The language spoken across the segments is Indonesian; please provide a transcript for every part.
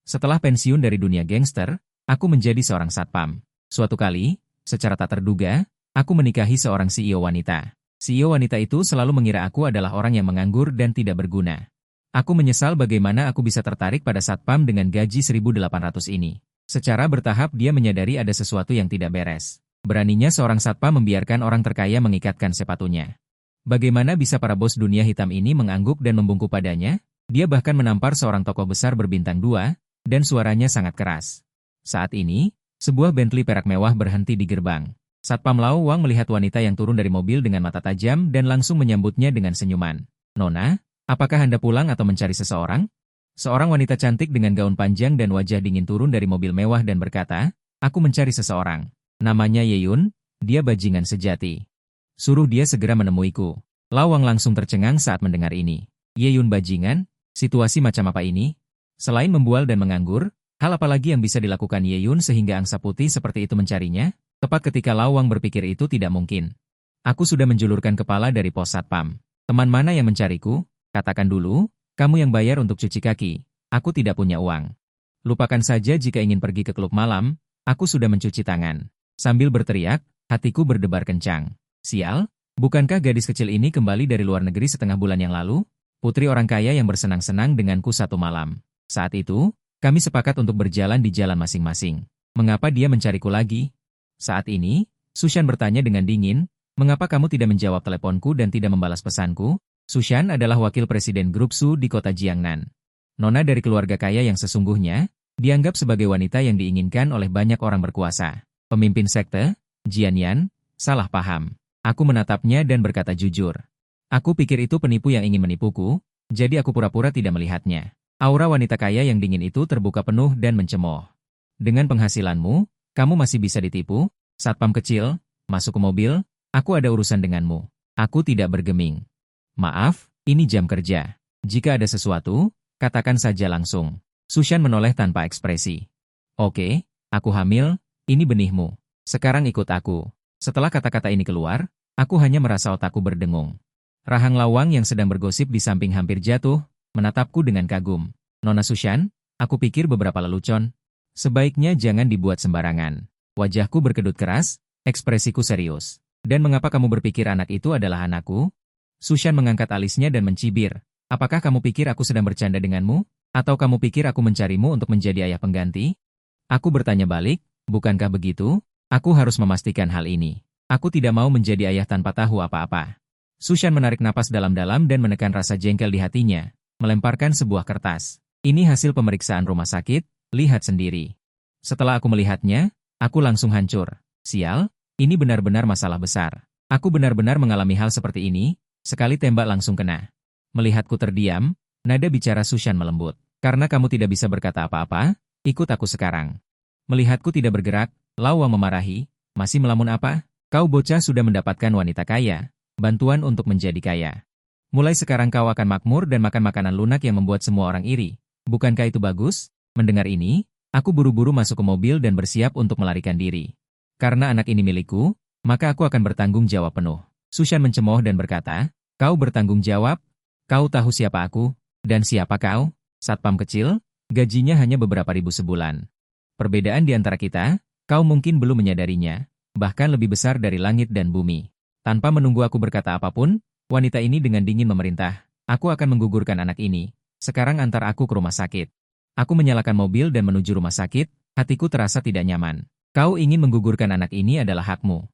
Setelah pensiun dari dunia gangster, aku menjadi seorang satpam. Suatu kali, secara tak terduga, aku menikahi seorang CEO wanita. CEO wanita itu selalu mengira aku adalah orang yang menganggur dan tidak berguna. Aku menyesal bagaimana aku bisa tertarik pada satpam dengan gaji 1.800 ini. Secara bertahap dia menyadari ada sesuatu yang tidak beres. Beraninya seorang satpam membiarkan orang terkaya mengikatkan sepatunya. Bagaimana bisa para bos dunia hitam ini mengangguk dan membungkuk padanya? Dia bahkan menampar seorang tokoh besar berbintang 2, dan suaranya sangat keras. Saat ini, sebuah Bentley perak mewah berhenti di gerbang. Satpam Lau Wang melihat wanita yang turun dari mobil dengan mata tajam dan langsung menyambutnya dengan senyuman. "Nona, apakah Anda pulang atau mencari seseorang?" Seorang wanita cantik dengan gaun panjang dan wajah dingin turun dari mobil mewah dan berkata, "Aku mencari seseorang. Namanya Yeyun, dia bajingan sejati. Suruh dia segera menemuiku." Lau Wang langsung tercengang saat mendengar ini. Yeyun bajingan? Situasi macam apa ini? Selain membual dan menganggur, hal apa lagi yang bisa dilakukan Yeyun sehingga angsa putih seperti itu mencarinya? Tepat ketika Lau Wang berpikir itu tidak mungkin. "Aku sudah menjulurkan kepala dari pos satpam. Teman mana yang mencariku? Katakan dulu, kamu yang bayar untuk cuci kaki. Aku tidak punya uang. Lupakan saja jika ingin pergi ke klub malam, aku sudah mencuci tangan." Sambil berteriak, hatiku berdebar kencang. Sial, bukankah gadis kecil ini kembali dari luar negeri setengah bulan yang lalu? Putri orang kaya yang bersenang-senang denganku satu malam. Saat itu, kami sepakat untuk berjalan di jalan masing-masing. Mengapa dia mencariku lagi? Saat ini, Sushan bertanya dengan dingin, "Mengapa kamu tidak menjawab teleponku dan tidak membalas pesanku?" Sushan adalah wakil presiden grup Su di kota Jiangnan. Nona dari keluarga kaya yang sesungguhnya, dianggap sebagai wanita yang diinginkan oleh banyak orang berkuasa. Pemimpin sekte, Jianyan, salah paham. Aku menatapnya dan berkata jujur. Aku pikir itu penipu yang ingin menipuku, jadi aku pura-pura tidak melihatnya. Aura wanita kaya yang dingin itu terbuka penuh dan mencemooh. "Dengan penghasilanmu, kamu masih bisa ditipu? Satpam kecil, masuk ke mobil, aku ada urusan denganmu." Aku tidak bergeming. "Maaf, ini jam kerja. Jika ada sesuatu, katakan saja langsung." Sushan menoleh tanpa ekspresi. "Oke, aku hamil, ini benihmu. Sekarang ikut aku." Setelah kata-kata ini keluar, aku hanya merasa otakku berdengung. Rahang Lawang yang sedang bergosip di samping hampir jatuh, menatapku dengan kagum. "Nona Sushan, aku pikir beberapa lelucon. Sebaiknya jangan dibuat sembarangan." Wajahku berkedut keras, ekspresiku serius. "Dan mengapa kamu berpikir anak itu adalah anakku?" Sushan mengangkat alisnya dan mencibir. "Apakah kamu pikir aku sedang bercanda denganmu? Atau kamu pikir aku mencarimu untuk menjadi ayah pengganti?" Aku bertanya balik, "Bukankah begitu? Aku harus memastikan hal ini. Aku tidak mau menjadi ayah tanpa tahu apa-apa." Sushan menarik napas dalam-dalam dan menekan rasa jengkel di hatinya, melemparkan sebuah kertas. "Ini hasil pemeriksaan rumah sakit, lihat sendiri." Setelah aku melihatnya, aku langsung hancur. Sial, ini benar-benar masalah besar. Aku benar-benar mengalami hal seperti ini, sekali tembak langsung kena. Melihatku terdiam, nada bicara Sushan melembut. "Karena kamu tidak bisa berkata apa-apa, ikut aku sekarang." Melihatku tidak bergerak, Lau Wang memarahi, "Masih melamun apa? Kau bocah sudah mendapatkan wanita kaya. Bantuan untuk menjadi kaya. Mulai sekarang kau akan makmur dan makan makanan lunak yang membuat semua orang iri. Bukankah itu bagus?" Mendengar ini, aku buru-buru masuk ke mobil dan bersiap untuk melarikan diri. Karena anak ini milikku, maka aku akan bertanggung jawab penuh. Sushan mencemooh dan berkata, "Kau bertanggung jawab? Kau tahu siapa aku? Dan siapa kau? Satpam kecil, gajinya hanya beberapa ribu sebulan. Perbedaan di antara kita, kau mungkin belum menyadarinya, bahkan lebih besar dari langit dan bumi." Tanpa menunggu aku berkata apapun, wanita ini dengan dingin memerintah, "Aku akan menggugurkan anak ini. Sekarang antar aku ke rumah sakit." Aku menyalakan mobil dan menuju rumah sakit, hatiku terasa tidak nyaman. "Kau ingin menggugurkan anak ini adalah hakmu.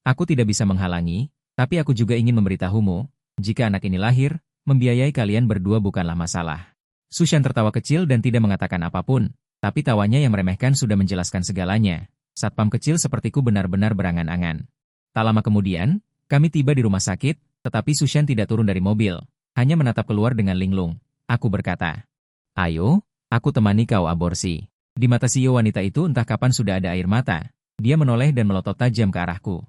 Aku tidak bisa menghalangi, tapi aku juga ingin memberitahumu, jika anak ini lahir, membiayai kalian berdua bukanlah masalah." Sushan tertawa kecil dan tidak mengatakan apapun, tapi tawanya yang meremehkan sudah menjelaskan segalanya. Satpam kecil sepertiku benar-benar berangan-angan. Tak lama kemudian, kami tiba di rumah sakit, tetapi Sushan tidak turun dari mobil, hanya menatap keluar dengan linglung. Aku berkata, "Ayo, aku temani kau aborsi." Di mata CEO wanita itu entah kapan sudah ada air mata. Dia menoleh dan melotot tajam ke arahku.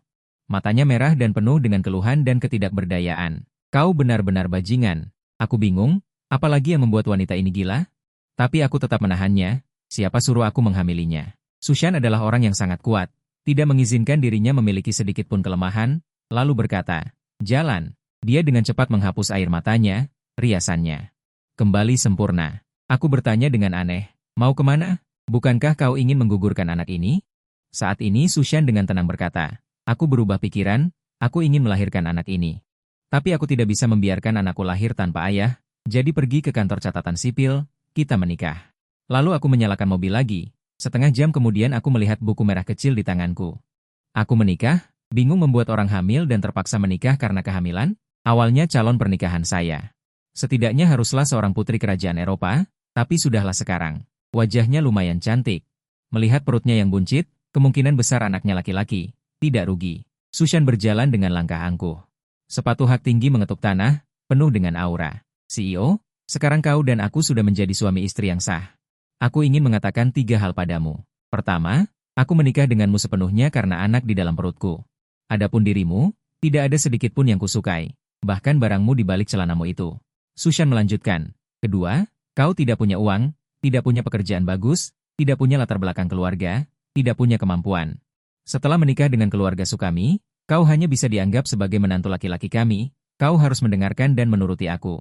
Matanya merah dan penuh dengan keluhan dan ketidakberdayaan. "Kau benar-benar bajingan." Aku bingung, apalagi yang membuat wanita ini gila? Tapi aku tetap menahannya, siapa suruh aku menghamilinya. Sushan adalah orang yang sangat kuat, tidak mengizinkan dirinya memiliki sedikit pun kelemahan, lalu berkata, "Jalan." Dia dengan cepat menghapus air matanya, riasannya kembali sempurna. Aku bertanya dengan aneh, Mau kemana? Bukankah kau ingin menggugurkan anak ini? Saat ini Sushan dengan tenang berkata, aku berubah pikiran, aku ingin melahirkan anak ini. Tapi aku tidak bisa membiarkan anakku lahir tanpa ayah, jadi pergi ke kantor catatan sipil, kita menikah. Lalu aku menyalakan mobil lagi. Setengah jam kemudian aku melihat buku merah kecil di tanganku. Aku menikah, bingung membuat orang hamil dan terpaksa menikah karena kehamilan, awalnya calon pernikahan saya. Setidaknya haruslah seorang putri kerajaan Eropa, tapi sudahlah sekarang. Wajahnya lumayan cantik. Melihat perutnya yang buncit, kemungkinan besar anaknya laki-laki, tidak rugi. Sushan berjalan dengan langkah angkuh. Sepatu hak tinggi mengetuk tanah, penuh dengan aura. CEO, sekarang kau dan aku sudah menjadi suami istri yang sah. Aku ingin mengatakan 3 hal padamu. Pertama, aku menikah denganmu sepenuhnya karena anak di dalam perutku. Adapun dirimu, tidak ada sedikit pun yang kusukai, bahkan barangmu di balik celanamu itu. Sushan melanjutkan. Kedua, kau tidak punya uang, tidak punya pekerjaan bagus, tidak punya latar belakang keluarga, tidak punya kemampuan. Setelah menikah dengan keluarga Sukami, kau hanya bisa dianggap sebagai menantu laki-laki kami, kau harus mendengarkan dan menuruti aku.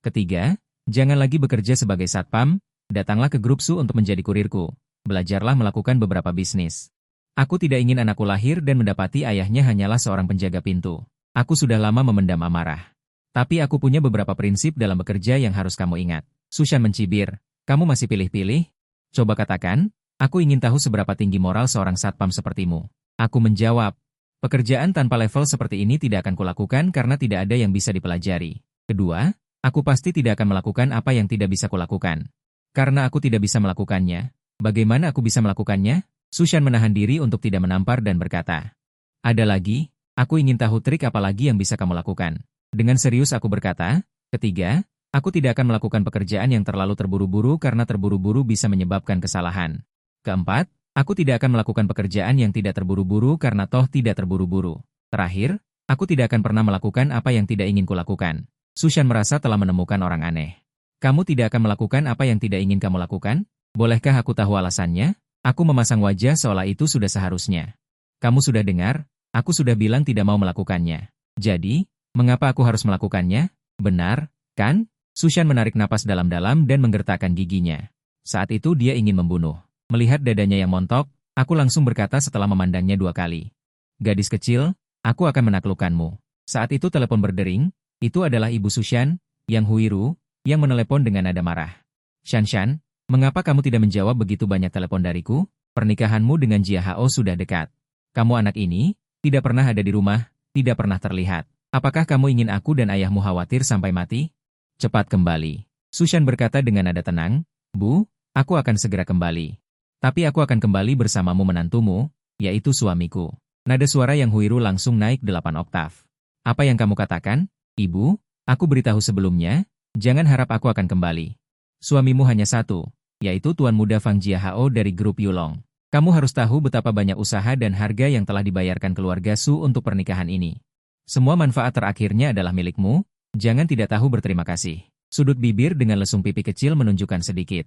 Ketiga, jangan lagi bekerja sebagai satpam, datanglah ke grup Su untuk menjadi kurirku, belajarlah melakukan beberapa bisnis. Aku tidak ingin anakku lahir dan mendapati ayahnya hanyalah seorang penjaga pintu. Aku sudah lama memendam amarah. Tapi aku punya beberapa prinsip dalam bekerja yang harus kamu ingat. Sushan mencibir, kamu masih pilih-pilih? Coba katakan, aku ingin tahu seberapa tinggi moral seorang satpam sepertimu. Aku menjawab, pekerjaan tanpa level seperti ini tidak akan kulakukan karena tidak ada yang bisa dipelajari. Kedua, aku pasti tidak akan melakukan apa yang tidak bisa kulakukan. Karena aku tidak bisa melakukannya, bagaimana aku bisa melakukannya? Sushan menahan diri untuk tidak menampar dan berkata, ada lagi, aku ingin tahu trik apa lagi yang bisa kamu lakukan. Dengan serius aku berkata, ketiga, aku tidak akan melakukan pekerjaan yang terlalu terburu-buru karena terburu-buru bisa menyebabkan kesalahan. Keempat, aku tidak akan melakukan pekerjaan yang tidak terburu-buru karena toh tidak terburu-buru. Terakhir, aku tidak akan pernah melakukan apa yang tidak ingin kulakukan. Sushan merasa telah menemukan orang aneh. Kamu tidak akan melakukan apa yang tidak ingin kamu lakukan? Bolehkah aku tahu alasannya? Aku memasang wajah seolah itu sudah seharusnya. Kamu sudah dengar, aku sudah bilang tidak mau melakukannya. Jadi, mengapa aku harus melakukannya? Benar, kan? Sushan menarik napas dalam-dalam dan menggertakkan giginya. Saat itu dia ingin membunuh. Melihat dadanya yang montok, aku langsung berkata setelah memandangnya 2 kali. Gadis kecil, aku akan menaklukkanmu. Saat itu telepon berdering, itu adalah Ibu Sushan, Yang Huiru, yang menelepon dengan nada marah. Shanshan, mengapa kamu tidak menjawab begitu banyak telepon dariku? Pernikahanmu dengan Jia Hao sudah dekat. Kamu anak ini, tidak pernah ada di rumah, tidak pernah terlihat. Apakah kamu ingin aku dan ayahmu khawatir sampai mati? Cepat kembali. Sushan berkata dengan nada tenang, Bu, aku akan segera kembali. Tapi aku akan kembali bersamamu menantumu, yaitu suamiku. Nada suara Yang Huiru langsung naik 8 oktav. Apa yang kamu katakan? Ibu, aku beritahu sebelumnya, jangan harap aku akan kembali. Suamimu hanya satu, yaitu Tuan Muda Fang Jia Hao dari grup Yulong. Kamu harus tahu betapa banyak usaha dan harga yang telah dibayarkan keluarga Su untuk pernikahan ini. Semua manfaat terakhirnya adalah milikmu, jangan tidak tahu berterima kasih. Sudut bibir dengan lesung pipi kecil menunjukkan sedikit.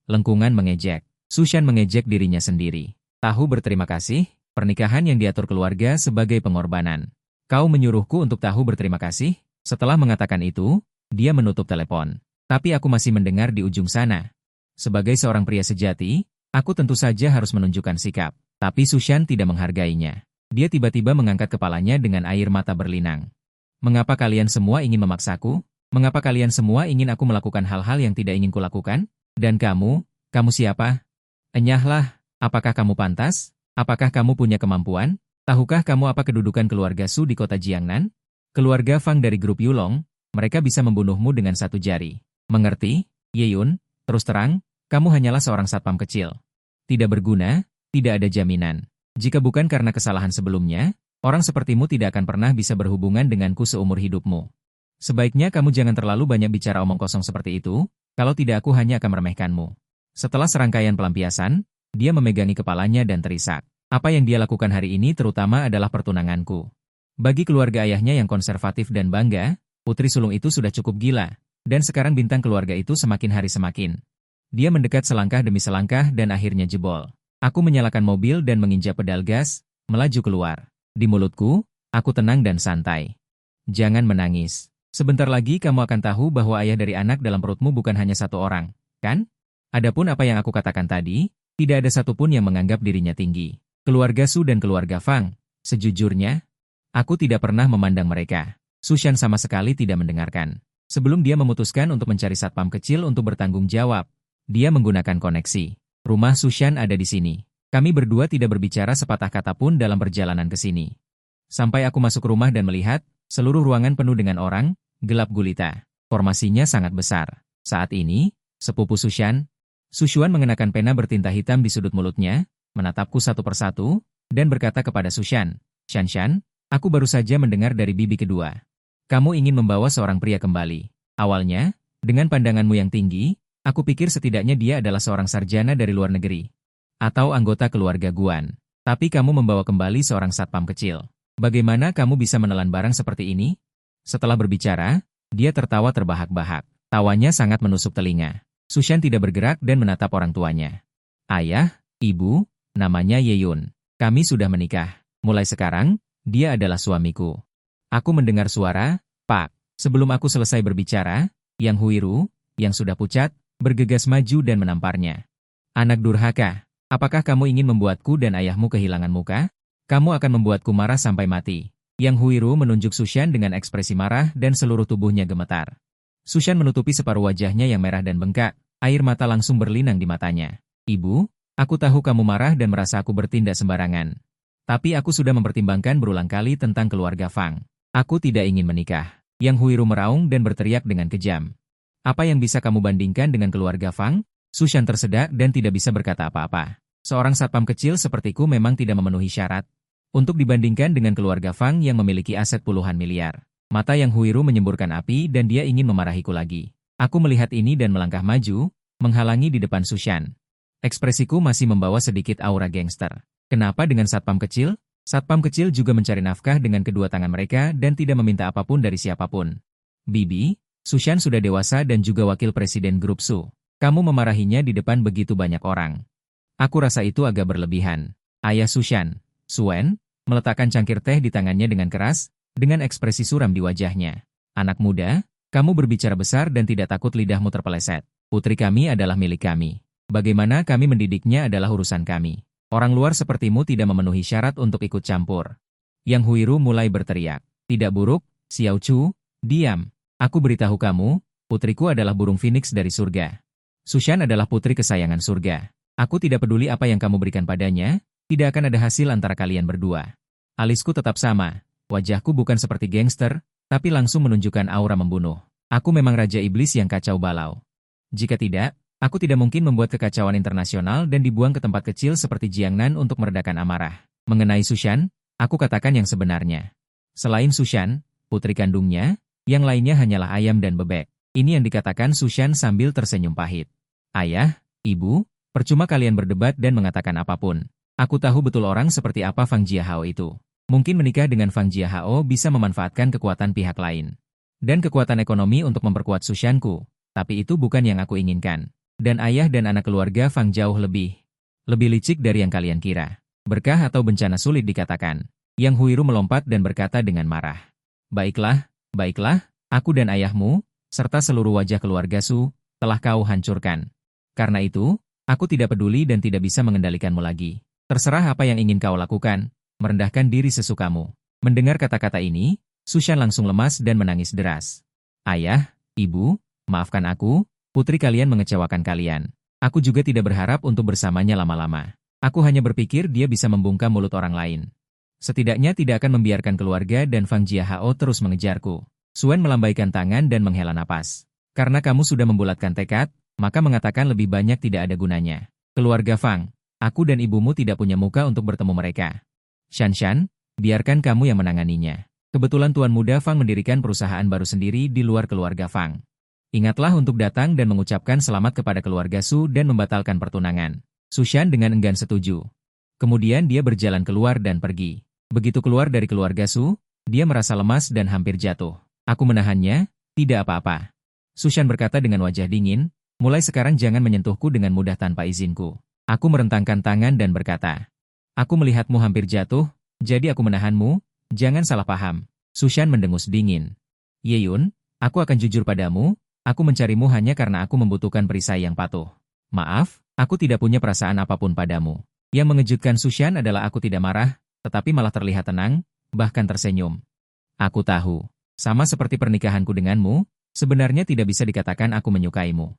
Lengkungan mengejek. Sushan mengejek dirinya sendiri. Tahu berterima kasih, pernikahan yang diatur keluarga sebagai pengorbanan. Kau menyuruhku untuk tahu berterima kasih? Setelah mengatakan itu, dia menutup telepon. Tapi aku masih mendengar di ujung sana. Sebagai seorang pria sejati, aku tentu saja harus menunjukkan sikap. Tapi Sushan tidak menghargainya. Dia tiba-tiba mengangkat kepalanya dengan air mata berlinang. Mengapa kalian semua ingin memaksaku? Mengapa kalian semua ingin aku melakukan hal-hal yang tidak ingin kulakukan? Dan kamu siapa? Enyahlah, apakah kamu pantas? Apakah kamu punya kemampuan? Tahukah kamu apa kedudukan keluarga Su di kota Jiangnan? Keluarga Fang dari grup Yulong, mereka bisa membunuhmu dengan 1 jari. Mengerti? Yeyun, terus terang, kamu hanyalah seorang satpam kecil. Tidak berguna, tidak ada jaminan. Jika bukan karena kesalahan sebelumnya, orang sepertimu tidak akan pernah bisa berhubungan denganku seumur hidupmu. Sebaiknya kamu jangan terlalu banyak bicara omong kosong seperti itu, kalau tidak aku hanya akan meremehkanmu. Setelah serangkaian pelampiasan, dia memegangi kepalanya dan terisak. Apa yang dia lakukan hari ini terutama adalah pertunanganku. Bagi keluarga ayahnya yang konservatif dan bangga, putri sulung itu sudah cukup gila, dan sekarang bintang keluarga itu semakin hari semakin. Dia mendekat selangkah demi selangkah dan akhirnya jebol. Aku menyalakan mobil dan menginjak pedal gas, melaju keluar. Di mulutku, aku tenang dan santai. Jangan menangis. Sebentar lagi kamu akan tahu bahwa ayah dari anak dalam perutmu bukan hanya 1 orang, kan? Adapun apa yang aku katakan tadi, tidak ada satupun yang menganggap dirinya tinggi. Keluarga Su dan keluarga Fang, sejujurnya, aku tidak pernah memandang mereka. Su Shan sama sekali tidak mendengarkan. Sebelum dia memutuskan untuk mencari satpam kecil untuk bertanggung jawab, dia menggunakan koneksi. Rumah Su Shan ada di sini. Kami berdua tidak berbicara sepatah kata pun dalam perjalanan ke sini. Sampai aku masuk rumah dan melihat, seluruh ruangan penuh dengan orang, gelap gulita. Formasinya sangat besar. Saat ini, sepupu Su Xuan mengenakan pena bertinta hitam di sudut mulutnya, menatapku satu persatu, dan berkata kepada Su Shan, Shan, aku baru saja mendengar dari bibi kedua. Kamu ingin membawa seorang pria kembali. Awalnya, dengan pandanganmu yang tinggi, aku pikir setidaknya dia adalah seorang sarjana dari luar negeri. Atau anggota keluarga Guan. Tapi kamu membawa kembali seorang satpam kecil. Bagaimana kamu bisa menelan barang seperti ini? Setelah berbicara, dia tertawa terbahak-bahak. Tawanya sangat menusuk telinga. Su Shan tidak bergerak dan menatap orang tuanya. Ayah, ibu, namanya Yeyun. Kami sudah menikah. Mulai sekarang, dia adalah suamiku. Aku mendengar suara, Pak. Sebelum aku selesai berbicara, Yang Huiru, yang sudah pucat, bergegas maju dan menamparnya. Anak durhaka, apakah kamu ingin membuatku dan ayahmu kehilangan muka? Kamu akan membuatku marah sampai mati. Yang Huiru menunjuk Su Shan dengan ekspresi marah dan seluruh tubuhnya gemetar. Su Shan menutupi separuh wajahnya yang merah dan bengkak, air mata langsung berlinang di matanya. Ibu, aku tahu kamu marah dan merasa aku bertindak sembarangan. Tapi aku sudah mempertimbangkan berulang kali tentang keluarga Fang. Aku tidak ingin menikah. Yang Huiru meraung dan berteriak dengan kejam. Apa yang bisa kamu bandingkan dengan keluarga Fang? Su Shan tersedak dan tidak bisa berkata apa-apa. Seorang satpam kecil sepertiku memang tidak memenuhi syarat untuk dibandingkan dengan keluarga Fang yang memiliki aset puluhan miliar. Mata Yang Huiru menyemburkan api dan dia ingin memarahiku lagi. Aku melihat ini dan melangkah maju, menghalangi di depan Su Shan. Ekspresiku masih membawa sedikit aura gangster. Kenapa dengan satpam kecil? Satpam kecil juga mencari nafkah dengan kedua tangan mereka dan tidak meminta apapun dari siapapun. Bibi, Su Shan sudah dewasa dan juga wakil presiden grup Su. Kamu memarahinya di depan begitu banyak orang. Aku rasa itu agak berlebihan. Ayah Su Shan, Suen, meletakkan cangkir teh di tangannya dengan keras, dengan ekspresi suram di wajahnya. Anak muda, kamu berbicara besar dan tidak takut lidahmu terpeleset. Putri kami adalah milik kami. Bagaimana kami mendidiknya adalah urusan kami. Orang luar sepertimu tidak memenuhi syarat untuk ikut campur. Yang Huiru mulai berteriak. Tidak buruk, Xiao Chu, diam. Aku beritahu kamu, putriku adalah burung phoenix dari surga. Su Shan adalah putri kesayangan surga. Aku tidak peduli apa yang kamu berikan padanya, tidak akan ada hasil antara kalian berdua. Alisku tetap sama. Wajahku bukan seperti gangster, tapi langsung menunjukkan aura membunuh. Aku memang raja iblis yang kacau balau. Jika tidak, aku tidak mungkin membuat kekacauan internasional dan dibuang ke tempat kecil seperti Jiangnan untuk meredakan amarah. Mengenai Su Shan, aku katakan yang sebenarnya. Selain Su Shan, putri kandungnya, yang lainnya hanyalah ayam dan bebek. Ini yang dikatakan Su Shan sambil tersenyum pahit. Ayah, ibu, percuma kalian berdebat dan mengatakan apapun. Aku tahu betul orang seperti apa Fang Jiahao itu. Mungkin menikah dengan Fang Jiahao bisa memanfaatkan kekuatan pihak lain. Dan kekuatan ekonomi untuk memperkuat Su Shanku. Tapi itu bukan yang aku inginkan. Dan ayah dan anak keluarga Fang jauh lebih licik dari yang kalian kira. Berkah atau bencana sulit dikatakan. Yang Huiru melompat dan berkata dengan marah. Baiklah, aku dan ayahmu, serta seluruh wajah keluarga Su, telah kau hancurkan. Karena itu, aku tidak peduli dan tidak bisa mengendalikanmu lagi. Terserah apa yang ingin kau lakukan. Merendahkan diri sesukamu. Mendengar kata-kata ini, Su Shan langsung lemas dan menangis deras. Ayah, ibu, maafkan aku, putri kalian mengecewakan kalian. Aku juga tidak berharap untuk bersamanya lama-lama. Aku hanya berpikir dia bisa membungkam mulut orang lain. Setidaknya tidak akan membiarkan keluarga dan Fang Jiahao terus mengejarku. Suen melambaikan tangan dan menghela napas. Karena kamu sudah membulatkan tekad, maka mengatakan lebih banyak tidak ada gunanya. Keluarga Fang, aku dan ibumu tidak punya muka untuk bertemu mereka. Shan, biarkan kamu yang menanganinya. Kebetulan Tuan Muda Fang mendirikan perusahaan baru sendiri di luar keluarga Fang. Ingatlah untuk datang dan mengucapkan selamat kepada keluarga Su dan membatalkan pertunangan. Su Shan dengan enggan setuju. Kemudian dia berjalan keluar dan pergi. Begitu keluar dari keluarga Su, dia merasa lemas dan hampir jatuh. Aku menahannya, tidak apa-apa. Su Shan berkata dengan wajah dingin, mulai sekarang jangan menyentuhku dengan mudah tanpa izinku. Aku merentangkan tangan dan berkata, aku melihatmu hampir jatuh, jadi aku menahanmu, jangan salah paham. Su Shan mendengus dingin. Yeyun, aku akan jujur padamu, aku mencarimu hanya karena aku membutuhkan perisai yang patuh. Maaf, aku tidak punya perasaan apapun padamu. Yang mengejutkan Sushan adalah aku tidak marah, tetapi malah terlihat tenang, bahkan tersenyum. Aku tahu, sama seperti pernikahanku denganmu, sebenarnya tidak bisa dikatakan aku menyukaimu.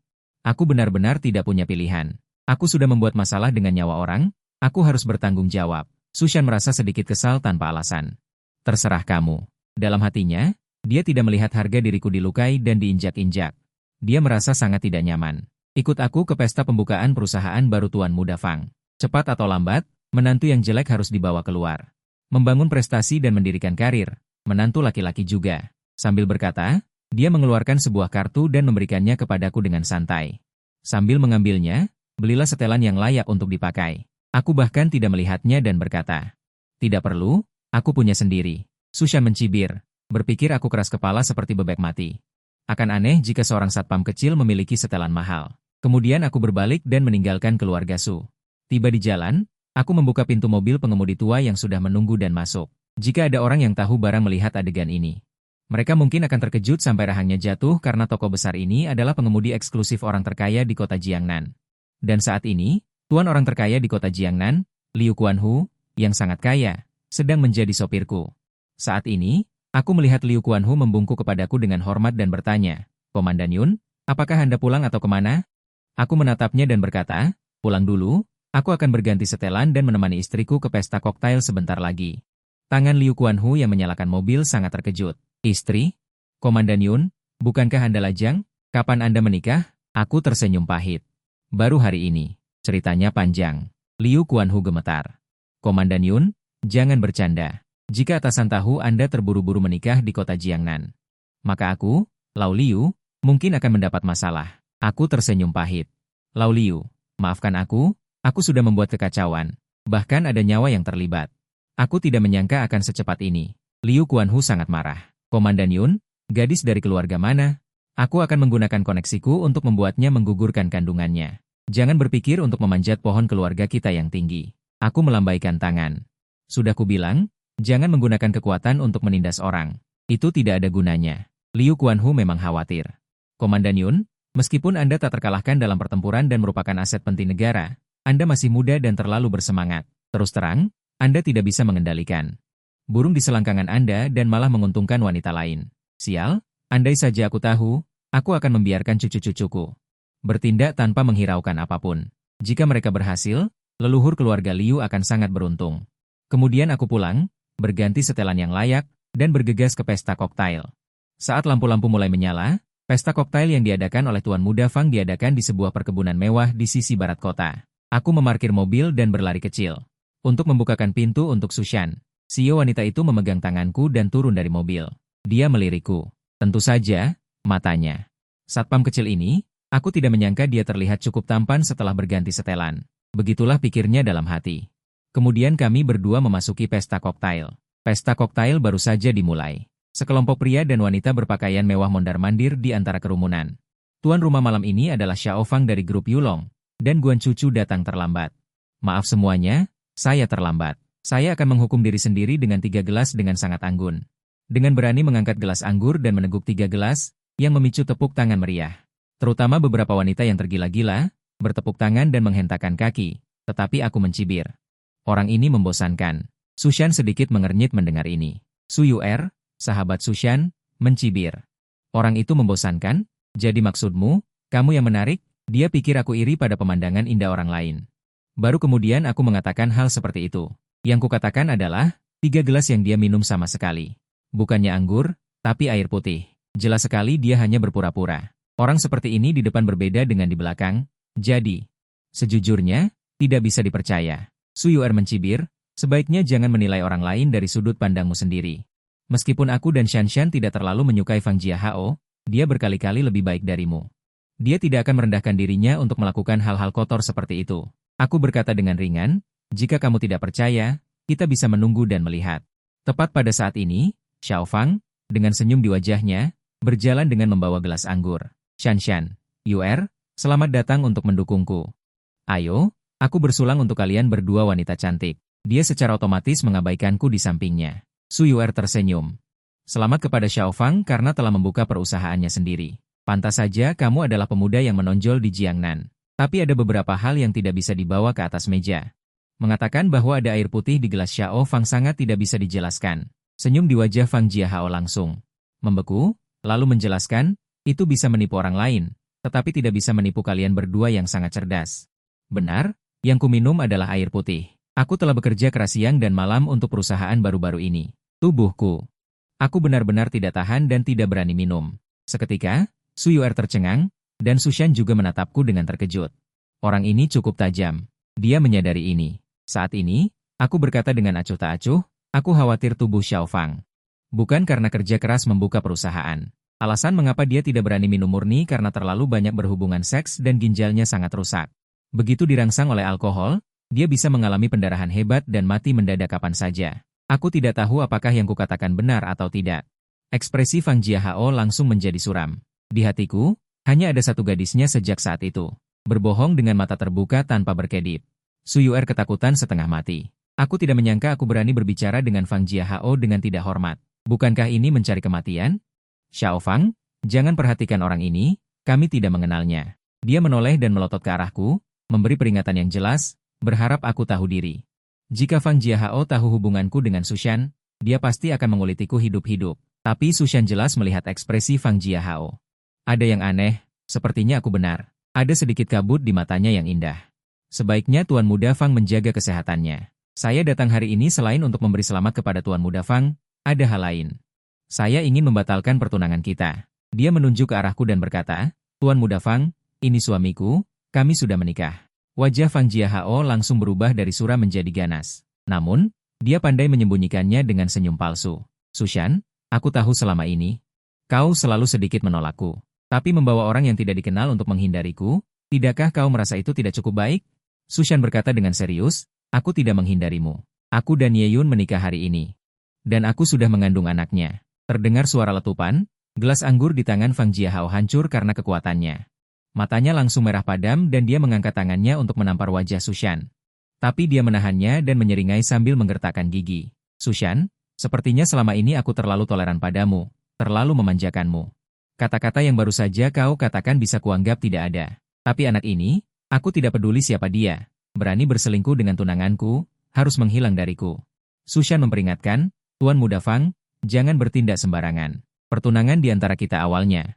Aku benar-benar tidak punya pilihan. Aku sudah membuat masalah dengan nyawa orang, aku harus bertanggung jawab. Sushan merasa sedikit kesal tanpa alasan. Terserah kamu. Dalam hatinya, dia tidak melihat harga diriku dilukai dan diinjak-injak. Dia merasa sangat tidak nyaman. Ikut aku ke pesta pembukaan perusahaan baru Tuan Muda Fang. Cepat atau lambat, menantu yang jelek harus dibawa keluar. Membangun prestasi dan mendirikan karir, menantu laki-laki juga. Sambil berkata, dia mengeluarkan sebuah kartu dan memberikannya kepadaku dengan santai. Sambil mengambilnya, belilah setelan yang layak untuk dipakai. Aku bahkan tidak melihatnya dan berkata, tidak perlu, aku punya sendiri. Sushan mencibir, berpikir aku keras kepala seperti bebek mati. Akan aneh jika seorang satpam kecil memiliki setelan mahal. Kemudian aku berbalik dan meninggalkan keluarga Su. Tiba di jalan, aku membuka pintu mobil pengemudi tua yang sudah menunggu dan masuk. Jika ada orang yang tahu barang melihat adegan ini, mereka mungkin akan terkejut sampai rahangnya jatuh karena toko besar ini adalah pengemudi eksklusif orang terkaya di kota Jiangnan. Dan saat ini, tuan orang terkaya di kota Jiangnan, Liu Kuanhu, yang sangat kaya, sedang menjadi sopirku. Saat ini, aku melihat Liu Kuanhu membungkuk kepadaku dengan hormat dan bertanya, Komandan Yun, apakah Anda pulang atau kemana? Aku menatapnya dan berkata, pulang dulu, aku akan berganti setelan dan menemani istriku ke pesta koktail sebentar lagi. Tangan Liu Kuanhu yang menyalakan mobil sangat terkejut. Istri? Komandan Yun, bukankah Anda lajang? Kapan Anda menikah? Aku tersenyum pahit. Baru hari ini. Ceritanya panjang. Liu Kuanhu gemetar. Komandan Yun, jangan bercanda. Jika atasan tahu Anda terburu-buru menikah di kota Jiangnan, maka aku, Lau Liu, mungkin akan mendapat masalah. Aku tersenyum pahit. Lau Liu, maafkan aku sudah membuat kekacauan. Bahkan ada nyawa yang terlibat. Aku tidak menyangka akan secepat ini. Liu Kuanhu sangat marah. Komandan Yun, gadis dari keluarga mana? Aku akan menggunakan koneksiku untuk membuatnya menggugurkan kandungannya. Jangan berpikir untuk memanjat pohon keluarga kita yang tinggi. Aku melambaikan tangan. Sudah kubilang, jangan menggunakan kekuatan untuk menindas orang. Itu tidak ada gunanya. Liu Kuanhu memang khawatir. Komandan Yun, meskipun Anda tak terkalahkan dalam pertempuran dan merupakan aset penting negara, Anda masih muda dan terlalu bersemangat. Terus terang, Anda tidak bisa mengendalikan burung di selangkangan Anda dan malah menguntungkan wanita lain. Sial, andai saja aku tahu, aku akan membiarkan cucu-cucuku bertindak tanpa menghiraukan apapun. Jika mereka berhasil, leluhur keluarga Liu akan sangat beruntung. Kemudian aku pulang, berganti setelan yang layak, dan bergegas ke pesta koktail. Saat lampu-lampu mulai menyala, pesta koktail yang diadakan oleh Tuan Muda Fang diadakan di sebuah perkebunan mewah di sisi barat kota. Aku memarkir mobil dan berlari kecil. Untuk membukakan pintu untuk Sushan, CEO wanita itu memegang tanganku dan turun dari mobil. Dia melirikku. Tentu saja, matanya. Satpam kecil ini, aku tidak menyangka dia terlihat cukup tampan setelah berganti setelan. Begitulah pikirnya dalam hati. Kemudian kami berdua memasuki pesta koktail. Pesta koktail baru saja dimulai. Sekelompok pria dan wanita berpakaian mewah mondar-mandir di antara kerumunan. Tuan rumah malam ini adalah Xiao Fang dari grup Yulong, dan Guan Cucu datang terlambat. Maaf semuanya, saya terlambat. Saya akan menghukum diri sendiri dengan 3 gelas dengan sangat anggun. Dengan berani mengangkat gelas anggur dan meneguk 3 gelas, yang memicu tepuk tangan meriah. Terutama beberapa wanita yang tergila-gila, bertepuk tangan dan menghentakkan kaki, tetapi aku mencibir. Orang ini membosankan. Sushan sedikit mengernyit mendengar ini. Su Yuer, sahabat Sushan, mencibir. Orang itu membosankan? Jadi maksudmu, kamu yang menarik? Dia pikir aku iri pada pemandangan indah orang lain. Baru kemudian aku mengatakan hal seperti itu. Yang kukatakan adalah, 3 gelas yang dia minum sama sekali. Bukannya anggur, tapi air putih. Jelas sekali dia hanya berpura-pura. Orang seperti ini di depan berbeda dengan di belakang. Jadi, sejujurnya, tidak bisa dipercaya. Su Yuer mencibir, sebaiknya jangan menilai orang lain dari sudut pandangmu sendiri. Meskipun aku dan Shanshan tidak terlalu menyukai Fang Jiahao, dia berkali-kali lebih baik darimu. Dia tidak akan merendahkan dirinya untuk melakukan hal-hal kotor seperti itu. Aku berkata dengan ringan, jika kamu tidak percaya, kita bisa menunggu dan melihat. Tepat pada saat ini, Xiao Fang, dengan senyum di wajahnya, berjalan dengan membawa gelas anggur. Shanshan, Yuer, selamat datang untuk mendukungku. Ayo, aku bersulang untuk kalian berdua wanita cantik. Dia secara otomatis mengabaikanku di sampingnya. Su Yuer tersenyum. Selamat kepada Xiao Fang karena telah membuka perusahaannya sendiri. Pantas saja kamu adalah pemuda yang menonjol di Jiangnan. Tapi ada beberapa hal yang tidak bisa dibawa ke atas meja. Mengatakan bahwa ada air putih di gelas Xiao Fang sangat tidak bisa dijelaskan. Senyum di wajah Fang Jiahao langsung membeku, lalu menjelaskan, itu bisa menipu orang lain, tetapi tidak bisa menipu kalian berdua yang sangat cerdas. Benar, yang kuminum adalah air putih. Aku telah bekerja keras siang dan malam untuk perusahaan baru-baru ini. Tubuhku. Aku benar-benar tidak tahan dan tidak berani minum. Seketika, Su Yu'er tercengang, dan Sushan juga menatapku dengan terkejut. Orang ini cukup tajam. Dia menyadari ini. Saat ini, aku berkata dengan acuh tak acuh, aku khawatir tubuh Xiao Fang. Bukan karena kerja keras membuka perusahaan. Alasan mengapa dia tidak berani minum murni karena terlalu banyak berhubungan seks dan ginjalnya sangat rusak. Begitu dirangsang oleh alkohol, dia bisa mengalami pendarahan hebat dan mati mendadak kapan saja. Aku tidak tahu apakah yang kukatakan benar atau tidak. Ekspresi Fang Jiahao langsung menjadi suram. Di hatiku, hanya ada satu gadisnya sejak saat itu. Berbohong dengan mata terbuka tanpa berkedip. Su Yu'er ketakutan setengah mati. Aku tidak menyangka aku berani berbicara dengan Fang Jiahao dengan tidak hormat. Bukankah ini mencari kematian? Xiao Fang, jangan perhatikan orang ini, kami tidak mengenalnya. Dia menoleh dan melotot ke arahku, memberi peringatan yang jelas, berharap aku tahu diri. Jika Fang Jiahao tahu hubunganku dengan Sushan, dia pasti akan mengulitiku hidup-hidup. Tapi Sushan jelas melihat ekspresi Fang Jiahao. Ada yang aneh, sepertinya aku benar. Ada sedikit kabut di matanya yang indah. Sebaiknya Tuan Muda Fang menjaga kesehatannya. Saya datang hari ini selain untuk memberi selamat kepada Tuan Muda Fang, ada hal lain. Saya ingin membatalkan pertunangan kita. Dia menunjuk ke arahku dan berkata, Tuan Muda Fang, ini suamiku, kami sudah menikah. Wajah Fang Jiahao langsung berubah dari suram menjadi ganas. Namun, dia pandai menyembunyikannya dengan senyum palsu. Sushan, aku tahu selama ini, kau selalu sedikit menolakku. Tapi membawa orang yang tidak dikenal untuk menghindariku, tidakkah kau merasa itu tidak cukup baik? Sushan berkata dengan serius, aku tidak menghindarimu. Aku dan Ye Yun menikah hari ini. Dan aku sudah mengandung anaknya. Terdengar suara letupan, gelas anggur di tangan Fang Jiahao hancur karena kekuatannya. Matanya langsung merah padam dan dia mengangkat tangannya untuk menampar wajah Sushan. Tapi dia menahannya dan menyeringai sambil menggertakkan gigi. Sushan, sepertinya selama ini aku terlalu toleran padamu, terlalu memanjakanmu. Kata-kata yang baru saja kau katakan bisa kuanggap tidak ada. Tapi anak ini, aku tidak peduli siapa dia. Berani berselingkuh dengan tunanganku, harus menghilang dariku. Sushan memperingatkan, Tuan Muda Fang, jangan bertindak sembarangan. Pertunangan di antara kita awalnya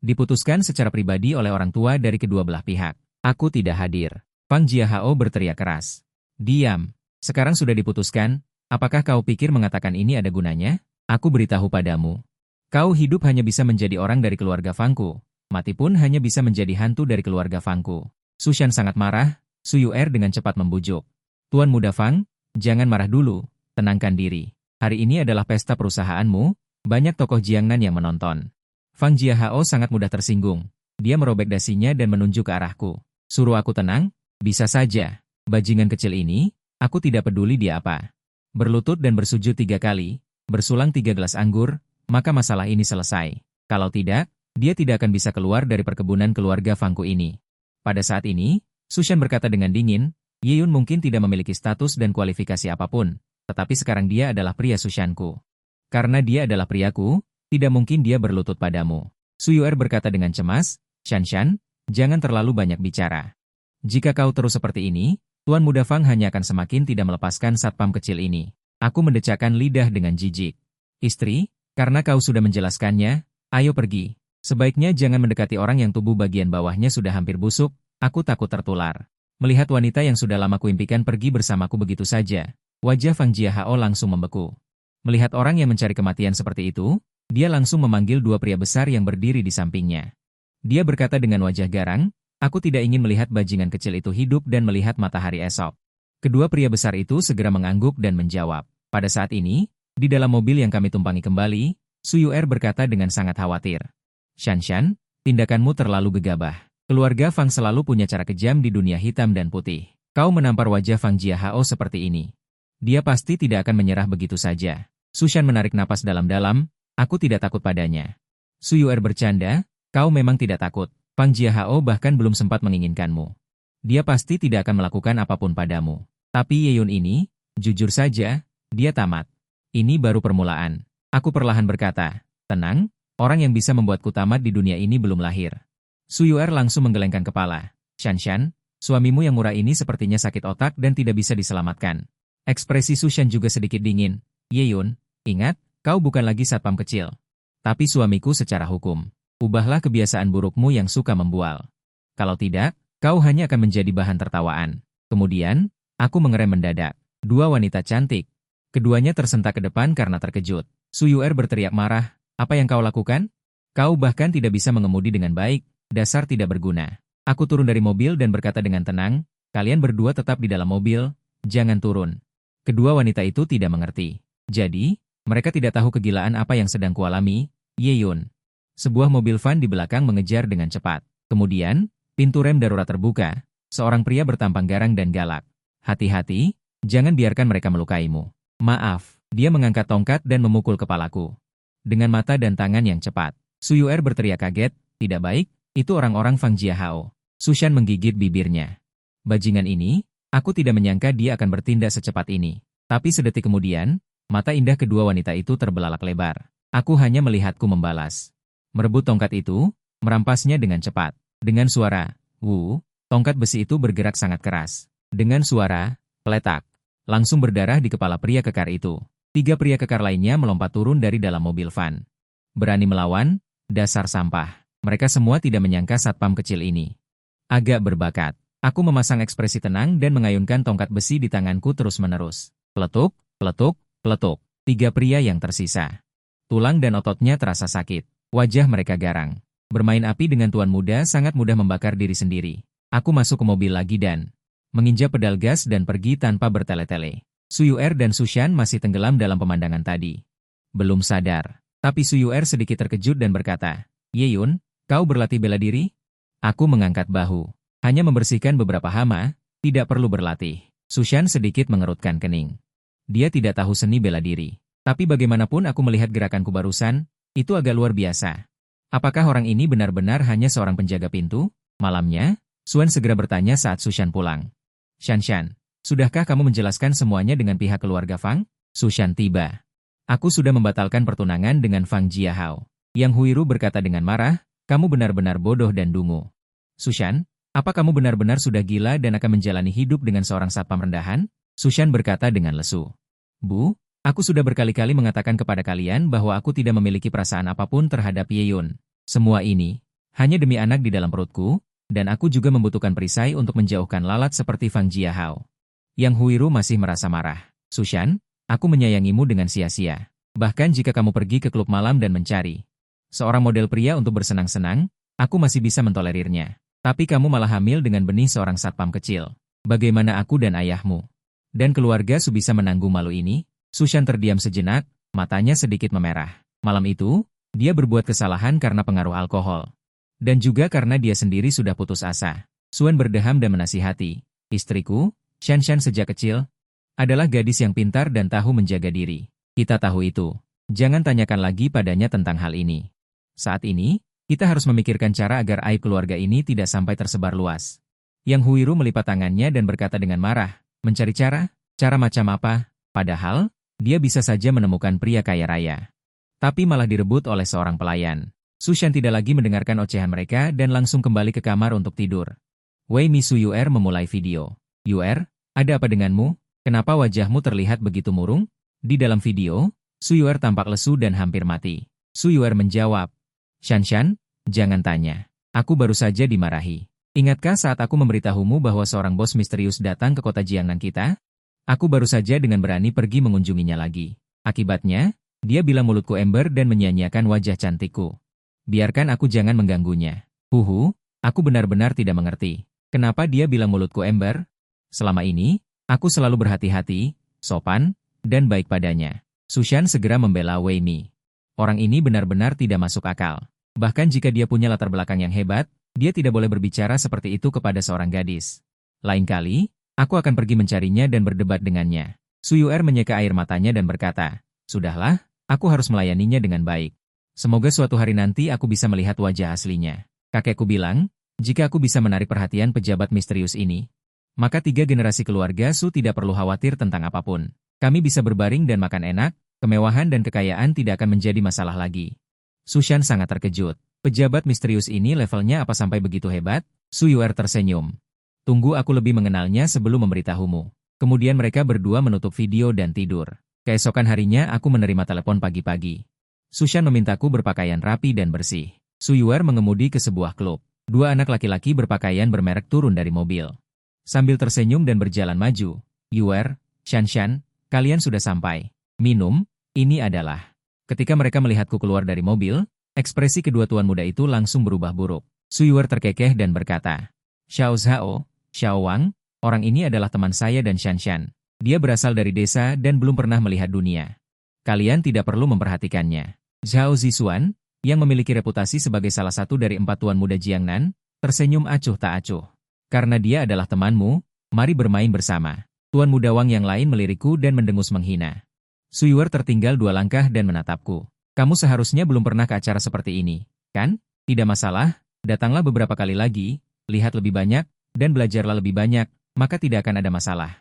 diputuskan secara pribadi oleh orang tua dari kedua belah pihak. Aku tidak hadir. Fang Jiahao berteriak keras. Diam. Sekarang sudah diputuskan, apakah kau pikir mengatakan ini ada gunanya? Aku beritahu padamu. Kau hidup hanya bisa menjadi orang dari keluarga Fangku. Mati pun hanya bisa menjadi hantu dari keluarga Fangku. Sushan sangat marah, Su Yu'er dengan cepat membujuk. Tuan Muda Fang, jangan marah dulu, tenangkan diri. Hari ini adalah pesta perusahaanmu, banyak tokoh Jiangnan yang menonton. Fang Jiahao sangat mudah tersinggung. Dia merobek dasinya dan menunjuk ke arahku. Suruh aku tenang? Bisa saja. Bajingan kecil ini, aku tidak peduli dia apa. Berlutut dan bersujud 3 kali, bersulang 3 gelas anggur, maka masalah ini selesai. Kalau tidak, dia tidak akan bisa keluar dari perkebunan keluarga Fangku ini. Pada saat ini, Sushan berkata dengan dingin, Ye Yun mungkin tidak memiliki status dan kualifikasi apapun, tetapi sekarang dia adalah pria Sushanku. Karena dia adalah priaku, tidak mungkin dia berlutut padamu. Su Yu'er berkata dengan cemas, Shanshan, jangan terlalu banyak bicara. Jika kau terus seperti ini, Tuan Muda Fang hanya akan semakin tidak melepaskan satpam kecil ini. Aku mendecakkan lidah dengan jijik. Istri, karena kau sudah menjelaskannya, ayo pergi. Sebaiknya jangan mendekati orang yang tubuh bagian bawahnya sudah hampir busuk, aku takut tertular. Melihat wanita yang sudah lama kuimpikan pergi bersamaku begitu saja, wajah Fang Jiahao langsung membeku. Melihat orang yang mencari kematian seperti itu, dia langsung memanggil 2 pria besar yang berdiri di sampingnya. Dia berkata dengan wajah garang, aku tidak ingin melihat bajingan kecil itu hidup dan melihat matahari esok. Kedua pria besar itu segera mengangguk dan menjawab. Pada saat ini, di dalam mobil yang kami tumpangi kembali, Su Yu'er berkata dengan sangat khawatir. Shanshan, tindakanmu terlalu gegabah. Keluarga Fang selalu punya cara kejam di dunia hitam dan putih. Kau menampar wajah Fang Jiahao seperti ini. Dia pasti tidak akan menyerah begitu saja. Sushan menarik napas dalam-dalam, aku tidak takut padanya. Su Yu'er bercanda, kau memang tidak takut. Fang Jiahao bahkan belum sempat menginginkanmu. Dia pasti tidak akan melakukan apapun padamu. Tapi Ye Yun ini, jujur saja, dia tamat. Ini baru permulaan. Aku perlahan berkata, tenang, orang yang bisa membuatku tamat di dunia ini belum lahir. Su Yu'er langsung menggelengkan kepala. Shanshan, suamimu yang murah ini sepertinya sakit otak dan tidak bisa diselamatkan. Ekspresi Sushan juga sedikit dingin. Ye-yun, ingat, kau bukan lagi satpam kecil. Tapi suamiku secara hukum. Ubahlah kebiasaan burukmu yang suka membual. Kalau tidak, kau hanya akan menjadi bahan tertawaan. Kemudian, aku mengerem mendadak. Dua wanita cantik. Keduanya tersentak ke depan karena terkejut. Su Yuer berteriak marah, apa yang kau lakukan? Kau bahkan tidak bisa mengemudi dengan baik, dasar tidak berguna. Aku turun dari mobil dan berkata dengan tenang, kalian berdua tetap di dalam mobil, jangan turun. Kedua wanita itu tidak mengerti. Jadi, mereka tidak tahu kegilaan apa yang sedang kualami. Ye-yun. Sebuah mobil van di belakang mengejar dengan cepat. Kemudian, pintu rem darurat terbuka. Seorang pria bertampang garang dan galak. Hati-hati, jangan biarkan mereka melukaimu. Maaf, dia mengangkat tongkat dan memukul kepalaku. Dengan mata dan tangan yang cepat. Su Yuer berteriak kaget, tidak baik, itu orang-orang Fang Jiahao. Sushan menggigit bibirnya. Bajingan ini, aku tidak menyangka dia akan bertindak secepat ini. Tapi sedetik kemudian, mata indah kedua wanita itu terbelalak lebar. Aku hanya melihatku membalas. Merebut tongkat itu, merampasnya dengan cepat. Dengan suara, "Wu", tongkat besi itu bergerak sangat keras. Dengan suara, "Peletak", langsung berdarah di kepala pria kekar itu. Tiga pria kekar lainnya melompat turun dari dalam mobil van. Berani melawan? Dasar sampah. Mereka semua tidak menyangka satpam kecil ini agak berbakat. Aku memasang ekspresi tenang dan mengayunkan tongkat besi di tanganku terus-menerus. Peletuk, peletuk, peletuk. Tiga pria yang tersisa. Tulang dan ototnya terasa sakit. Wajah mereka garang. Bermain api dengan tuan muda sangat mudah membakar diri sendiri. Aku masuk ke mobil lagi dan menginjak pedal gas dan pergi tanpa bertele-tele. Su Yuer dan Sushan masih tenggelam dalam pemandangan tadi. Belum sadar. Tapi Su Yuer sedikit terkejut dan berkata, Ye-yun, kau berlatih bela diri? Aku mengangkat bahu. Hanya membersihkan beberapa hama, tidak perlu berlatih. Sushan sedikit mengerutkan kening. Dia tidak tahu seni bela diri. Tapi bagaimanapun aku melihat gerakanku barusan, itu agak luar biasa. Apakah orang ini benar-benar hanya seorang penjaga pintu? Malamnya, Suan segera bertanya saat Sushan pulang. Shanshan, sudahkah kamu menjelaskan semuanya dengan pihak keluarga Fang? Sushan tiba. Aku sudah membatalkan pertunangan dengan Fang Jiahao. Yang Huiru berkata dengan marah, kamu benar-benar bodoh dan dungu. Sushan, apa kamu benar-benar sudah gila dan akan menjalani hidup dengan seorang satpam rendahan? Sushan berkata dengan lesu. Bu, aku sudah berkali-kali mengatakan kepada kalian bahwa aku tidak memiliki perasaan apapun terhadap Ye-yun. Semua ini, hanya demi anak di dalam perutku, dan aku juga membutuhkan perisai untuk menjauhkan lalat seperti Fang Jiahao. Yang Huiru masih merasa marah. Sushan, aku menyayangimu dengan sia-sia. Bahkan jika kamu pergi ke klub malam dan mencari seorang model pria untuk bersenang-senang, aku masih bisa mentolerirnya. Tapi kamu malah hamil dengan benih seorang satpam kecil. Bagaimana aku dan ayahmu dan keluarga Su bisa menanggung malu ini? Sushan terdiam sejenak, matanya sedikit memerah. Malam itu, dia berbuat kesalahan karena pengaruh alkohol. Dan juga karena dia sendiri sudah putus asa. Suan berdeham dan menasihati. Istriku, Shanshan sejak kecil, adalah gadis yang pintar dan tahu menjaga diri. Kita tahu itu. Jangan tanyakan lagi padanya tentang hal ini. Saat ini, kita harus memikirkan cara agar aib keluarga ini tidak sampai tersebar luas. Yang Huiru melipat tangannya dan berkata dengan marah, mencari cara? Cara macam apa? Padahal, dia bisa saja menemukan pria kaya raya. Tapi malah direbut oleh seorang pelayan. Sushan tidak lagi mendengarkan ocehan mereka dan langsung kembali ke kamar untuk tidur. Wei Mi Su Yuer memulai video. Yuer, ada apa denganmu? Kenapa wajahmu terlihat begitu murung? Di dalam video, Su Yuer tampak lesu dan hampir mati. Su Yuer menjawab, Shanshan, jangan tanya. Aku baru saja dimarahi. Ingatkah saat aku memberitahumu bahwa seorang bos misterius datang ke kota Jiangnan kita? Aku baru saja dengan berani pergi mengunjunginya lagi. Akibatnya, dia bilang mulutku ember dan menyia-nyiakan wajah cantikku. Biarkan aku jangan mengganggunya. Aku benar-benar tidak mengerti. Kenapa dia bilang mulutku ember? Selama ini, aku selalu berhati-hati, sopan, dan baik padanya. Sushan segera membela Wei Mi. Orang ini benar-benar tidak masuk akal. Bahkan jika dia punya latar belakang yang hebat, dia tidak boleh berbicara seperti itu kepada seorang gadis. Lain kali, aku akan pergi mencarinya dan berdebat dengannya. Su Yuer menyeka air matanya dan berkata, sudahlah, aku harus melayaninya dengan baik. Semoga suatu hari nanti aku bisa melihat wajah aslinya. Kakekku bilang, jika aku bisa menarik perhatian pejabat misterius ini, maka 3 generasi keluarga Su tidak perlu khawatir tentang apapun. Kami bisa berbaring dan makan enak, kemewahan dan kekayaan tidak akan menjadi masalah lagi. Sushan sangat terkejut. Pejabat misterius ini levelnya apa sampai begitu hebat? Su Yuer tersenyum. Tunggu aku lebih mengenalnya sebelum memberitahumu. Kemudian mereka berdua menutup video dan tidur. Keesokan harinya aku menerima telepon pagi-pagi. Sushan memintaku berpakaian rapi dan bersih. Su Yuer mengemudi ke sebuah klub. Dua anak laki-laki berpakaian bermerek turun dari mobil. Sambil tersenyum dan berjalan maju, Yuer, Shanshan, kalian sudah sampai. Minum, ini adalah. Ketika mereka melihatku keluar dari mobil, ekspresi kedua tuan muda itu langsung berubah buruk. Su Yuer terkekeh dan berkata, Xiao Zhao, Xiao Wang, orang ini adalah teman saya dan Shanshan. Dia berasal dari desa dan belum pernah melihat dunia. Kalian tidak perlu memperhatikannya. Zhao Zixuan, yang memiliki reputasi sebagai salah satu dari 4 tuan muda Jiangnan, tersenyum acuh tak acuh. Karena dia adalah temanmu, mari bermain bersama. Tuan muda Wang yang lain melirikku dan mendengus menghina. Su Yuer tertinggal 2 langkah dan menatapku. Kamu seharusnya belum pernah ke acara seperti ini, kan? Tidak masalah, datanglah beberapa kali lagi, lihat lebih banyak, dan belajarlah lebih banyak, maka tidak akan ada masalah.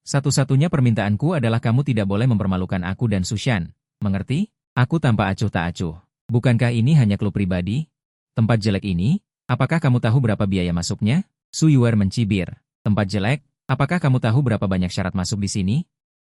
Satu-satunya permintaanku adalah kamu tidak boleh mempermalukan aku dan Sushan. Mengerti? Aku tanpa acuh tak acuh. Bukankah ini hanya klub pribadi? Tempat jelek ini, apakah kamu tahu berapa biaya masuknya? Su Yuer mencibir. Tempat jelek, apakah kamu tahu berapa banyak syarat masuk di sini?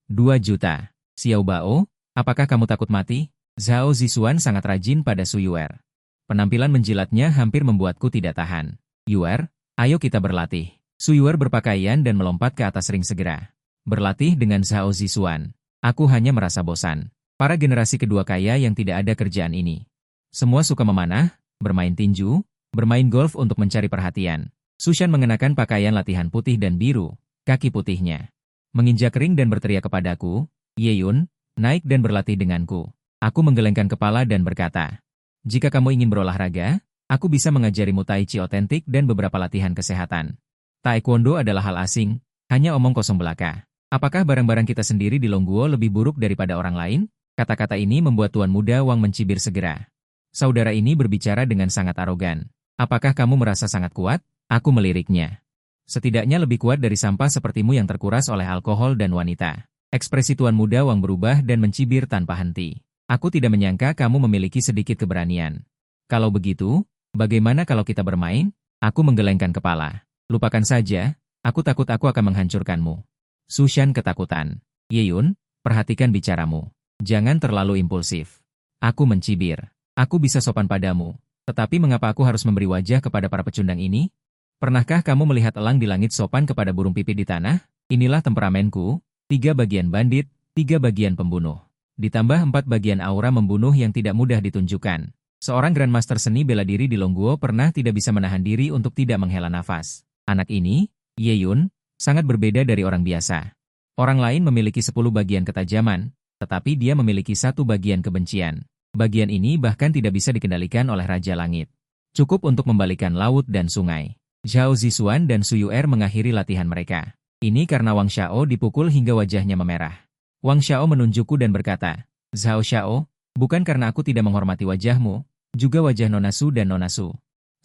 2 juta. Xiao Bao, apakah kamu takut mati? Zhao Zixuan sangat rajin pada Su Yuer. Penampilan menjilatnya hampir membuatku tidak tahan. Yuer, ayo kita berlatih. Su Yuer berpakaian dan melompat ke atas ring segera. Berlatih dengan Zhao Zixuan. Aku hanya merasa bosan. Para generasi kedua kaya yang tidak ada kerjaan ini. Semua suka memanah, bermain tinju, bermain golf untuk mencari perhatian. Sushan mengenakan pakaian latihan putih dan biru, kaki putihnya. Menginjak ring dan berteriak kepadaku, Yeyun, naik dan berlatih denganku. Aku menggelengkan kepala dan berkata, jika kamu ingin berolahraga, aku bisa mengajarimu Tai Chi otentik dan beberapa latihan kesehatan. Taekwondo adalah hal asing, hanya omong kosong belaka. Apakah barang-barang kita sendiri di Longguo lebih buruk daripada orang lain? Kata-kata ini membuat Tuan Muda Wang mencibir segera. Saudara ini berbicara dengan sangat arogan. Apakah kamu merasa sangat kuat? Aku meliriknya. Setidaknya lebih kuat dari sampah sepertimu yang terkuras oleh alkohol dan wanita. Ekspresi Tuan Muda Wang berubah dan mencibir tanpa henti. Aku tidak menyangka kamu memiliki sedikit keberanian. Kalau begitu, bagaimana kalau kita bermain? Aku menggelengkan kepala. Lupakan saja, aku takut aku akan menghancurkanmu. Sushan ketakutan. Yeyun, perhatikan bicaramu. Jangan terlalu impulsif. Aku mencibir. Aku bisa sopan padamu. Tetapi mengapa aku harus memberi wajah kepada para pecundang ini? Pernahkah kamu melihat elang di langit sopan kepada burung pipit di tanah? Inilah temperamenku, 3 bagian bandit, 3 bagian pembunuh. Ditambah 4 bagian aura membunuh yang tidak mudah ditunjukkan. Seorang Grandmaster seni bela diri di Longguo pernah tidak bisa menahan diri untuk tidak menghela nafas. Anak ini, Yeyun, sangat berbeda dari orang biasa. Orang lain memiliki 10 bagian ketajaman, tetapi dia memiliki 1 bagian kebencian. Bagian ini bahkan tidak bisa dikendalikan oleh Raja Langit. Cukup untuk membalikan laut dan sungai. Zhao Zixuan dan Su Yuer mengakhiri latihan mereka. Ini karena Wang Xiao dipukul hingga wajahnya memerah. Wang Xiao menunjukku dan berkata, Zhao Xiao, bukan karena aku tidak menghormati wajahmu, juga wajah Nona Su dan Nona Su.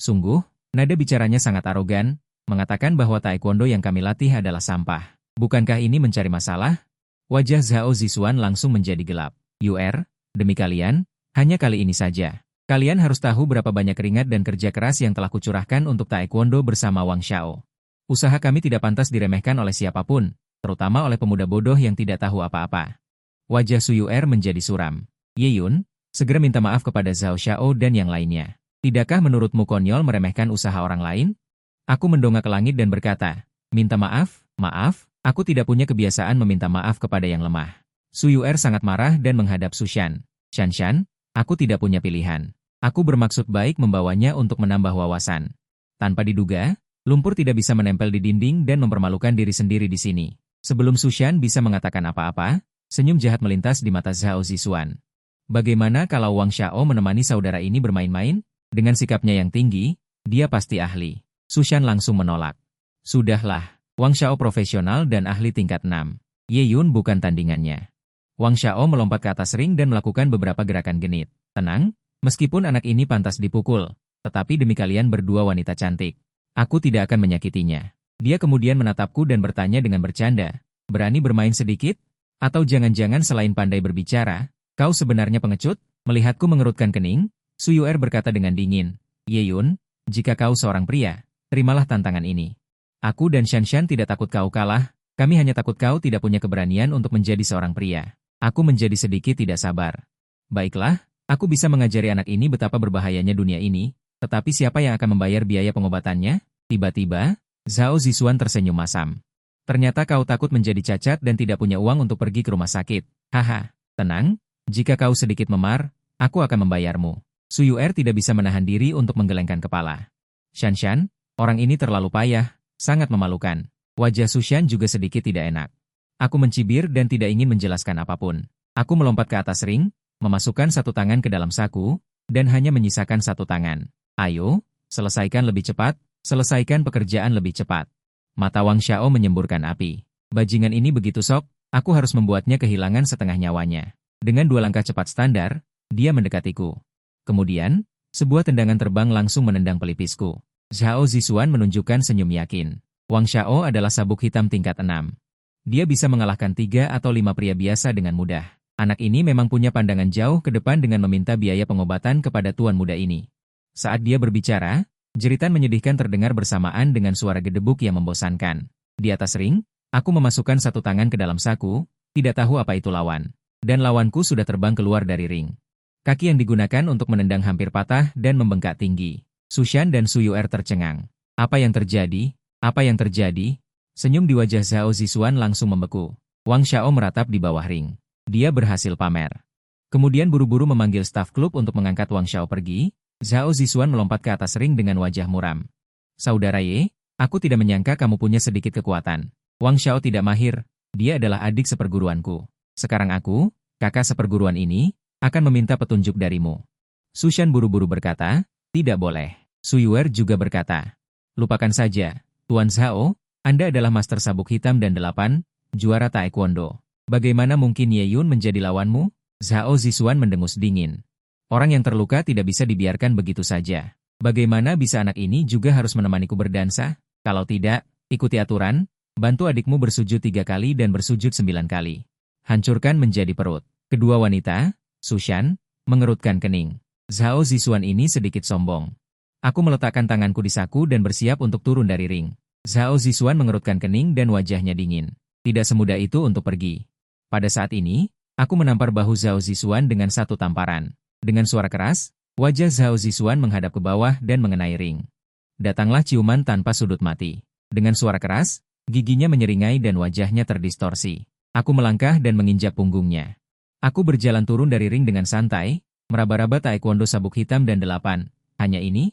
Sungguh, nada bicaranya sangat arogan, mengatakan bahwa taekwondo yang kami latih adalah sampah. Bukankah ini mencari masalah? Wajah Zhao Zixuan langsung menjadi gelap. Yuer, demi kalian, hanya kali ini saja. Kalian harus tahu berapa banyak keringat dan kerja keras yang telah kucurahkan untuk taekwondo bersama Wang Xiao. Usaha kami tidak pantas diremehkan oleh siapapun, terutama oleh pemuda bodoh yang tidak tahu apa-apa. Wajah Su Yuer menjadi suram. Yeyun, segera minta maaf kepada Zhao Xiao dan yang lainnya. Tidakkah menurutmu konyol meremehkan usaha orang lain? Aku mendongak ke langit dan berkata, minta maaf, maaf, aku tidak punya kebiasaan meminta maaf kepada yang lemah. Su Yuer sangat marah dan menghadap Sushan. Shanshan, aku tidak punya pilihan. Aku bermaksud baik membawanya untuk menambah wawasan. Tanpa diduga, lumpur tidak bisa menempel di dinding dan mempermalukan diri sendiri di sini. Sebelum Sushan bisa mengatakan apa-apa, senyum jahat melintas di mata Zhao Zixuan. Bagaimana kalau Wang Xiao menemani saudara ini bermain-main? Dengan sikapnya yang tinggi, dia pasti ahli. Sushan langsung menolak. Sudahlah, Wang Xiao profesional dan ahli tingkat 6. Yeyun bukan tandingannya. Wang Xiao melompat ke atas ring dan melakukan beberapa gerakan genit. Tenang, meskipun anak ini pantas dipukul, tetapi demi kalian berdua wanita cantik, aku tidak akan menyakitinya. Dia kemudian menatapku dan bertanya dengan bercanda, berani bermain sedikit? Atau jangan-jangan selain pandai berbicara, kau sebenarnya pengecut? Melihatku mengerutkan kening, Su Yuer berkata dengan dingin, Yeyun, jika kau seorang pria, terimalah tantangan ini. Aku dan Shanshan tidak takut kau kalah, kami hanya takut kau tidak punya keberanian untuk menjadi seorang pria. Aku menjadi sedikit tidak sabar. Baiklah, aku bisa mengajari anak ini betapa berbahayanya dunia ini, tetapi siapa yang akan membayar biaya pengobatannya? Tiba-tiba, Zhao Zishuan tersenyum masam. Ternyata kau takut menjadi cacat dan tidak punya uang untuk pergi ke rumah sakit. Haha, tenang, jika kau sedikit memar, aku akan membayarmu. Su Yuer tidak bisa menahan diri untuk menggelengkan kepala. Shanshan, orang ini terlalu payah, sangat memalukan. Wajah Sushan juga sedikit tidak enak. Aku mencibir dan tidak ingin menjelaskan apapun. Aku melompat ke atas ring, memasukkan satu tangan ke dalam saku, dan hanya menyisakan satu tangan. Ayo, selesaikan lebih cepat, selesaikan pekerjaan lebih cepat. Mata Wang Xiao menyemburkan api. Bajingan ini begitu sok, aku harus membuatnya kehilangan setengah nyawanya. Dengan 2 langkah cepat standar, dia mendekatiku. Kemudian, sebuah tendangan terbang langsung menendang pelipisku. Zhao Zishuan menunjukkan senyum yakin. Wang Xiao adalah sabuk hitam tingkat 6. Dia bisa mengalahkan 3 atau 5 pria biasa dengan mudah. Anak ini memang punya pandangan jauh ke depan dengan meminta biaya pengobatan kepada tuan muda ini. Saat dia berbicara, jeritan menyedihkan terdengar bersamaan dengan suara gedebuk yang membosankan. Di atas ring, aku memasukkan satu tangan ke dalam saku, tidak tahu apa itu lawan. Dan lawanku sudah terbang keluar dari ring. Kaki yang digunakan untuk menendang hampir patah dan membengkak tinggi. Sushan dan Su Yuer tercengang. Apa yang terjadi? Apa yang terjadi? Senyum di wajah Zhao Zishuan langsung membeku. Wang Xiao meratap di bawah ring. Dia berhasil pamer. Kemudian buru-buru memanggil staf klub untuk mengangkat Wang Xiao pergi. Zhao Zishuan melompat ke atas ring dengan wajah muram. Saudara Ye, aku tidak menyangka kamu punya sedikit kekuatan. Wang Xiao tidak mahir, dia adalah adik seperguruanku. Sekarang aku, kakak seperguruan ini, akan meminta petunjuk darimu. Sushan buru-buru berkata, tidak boleh. Su Yuer juga berkata, lupakan saja, Tuan Zhao, Anda adalah master sabuk hitam dan 8, juara taekwondo. Bagaimana mungkin Ye Yun menjadi lawanmu? Zhao Zishuan mendengus dingin. Orang yang terluka tidak bisa dibiarkan begitu saja. Bagaimana bisa anak ini juga harus menemaniku berdansa? Kalau tidak, ikuti aturan, bantu adikmu bersujud 3 kali dan bersujud 9 kali. Hancurkan menjadi perut. Kedua wanita, Sushan, mengerutkan kening. Zhao Zishuan ini sedikit sombong. Aku meletakkan tanganku di saku dan bersiap untuk turun dari ring. Zhao Zishuan mengerutkan kening dan wajahnya dingin. Tidak semudah itu untuk pergi. Pada saat ini, aku menampar bahu Zhao Zishuan dengan satu tamparan. Dengan suara keras, wajah Zhao Zishuan menghadap ke bawah dan mengenai ring. Datanglah ciuman tanpa sudut mati. Dengan suara keras, giginya menyeringai dan wajahnya terdistorsi. Aku melangkah dan menginjak punggungnya. Aku berjalan turun dari ring dengan santai, meraba-raba taekwondo sabuk hitam dan 8. Hanya ini?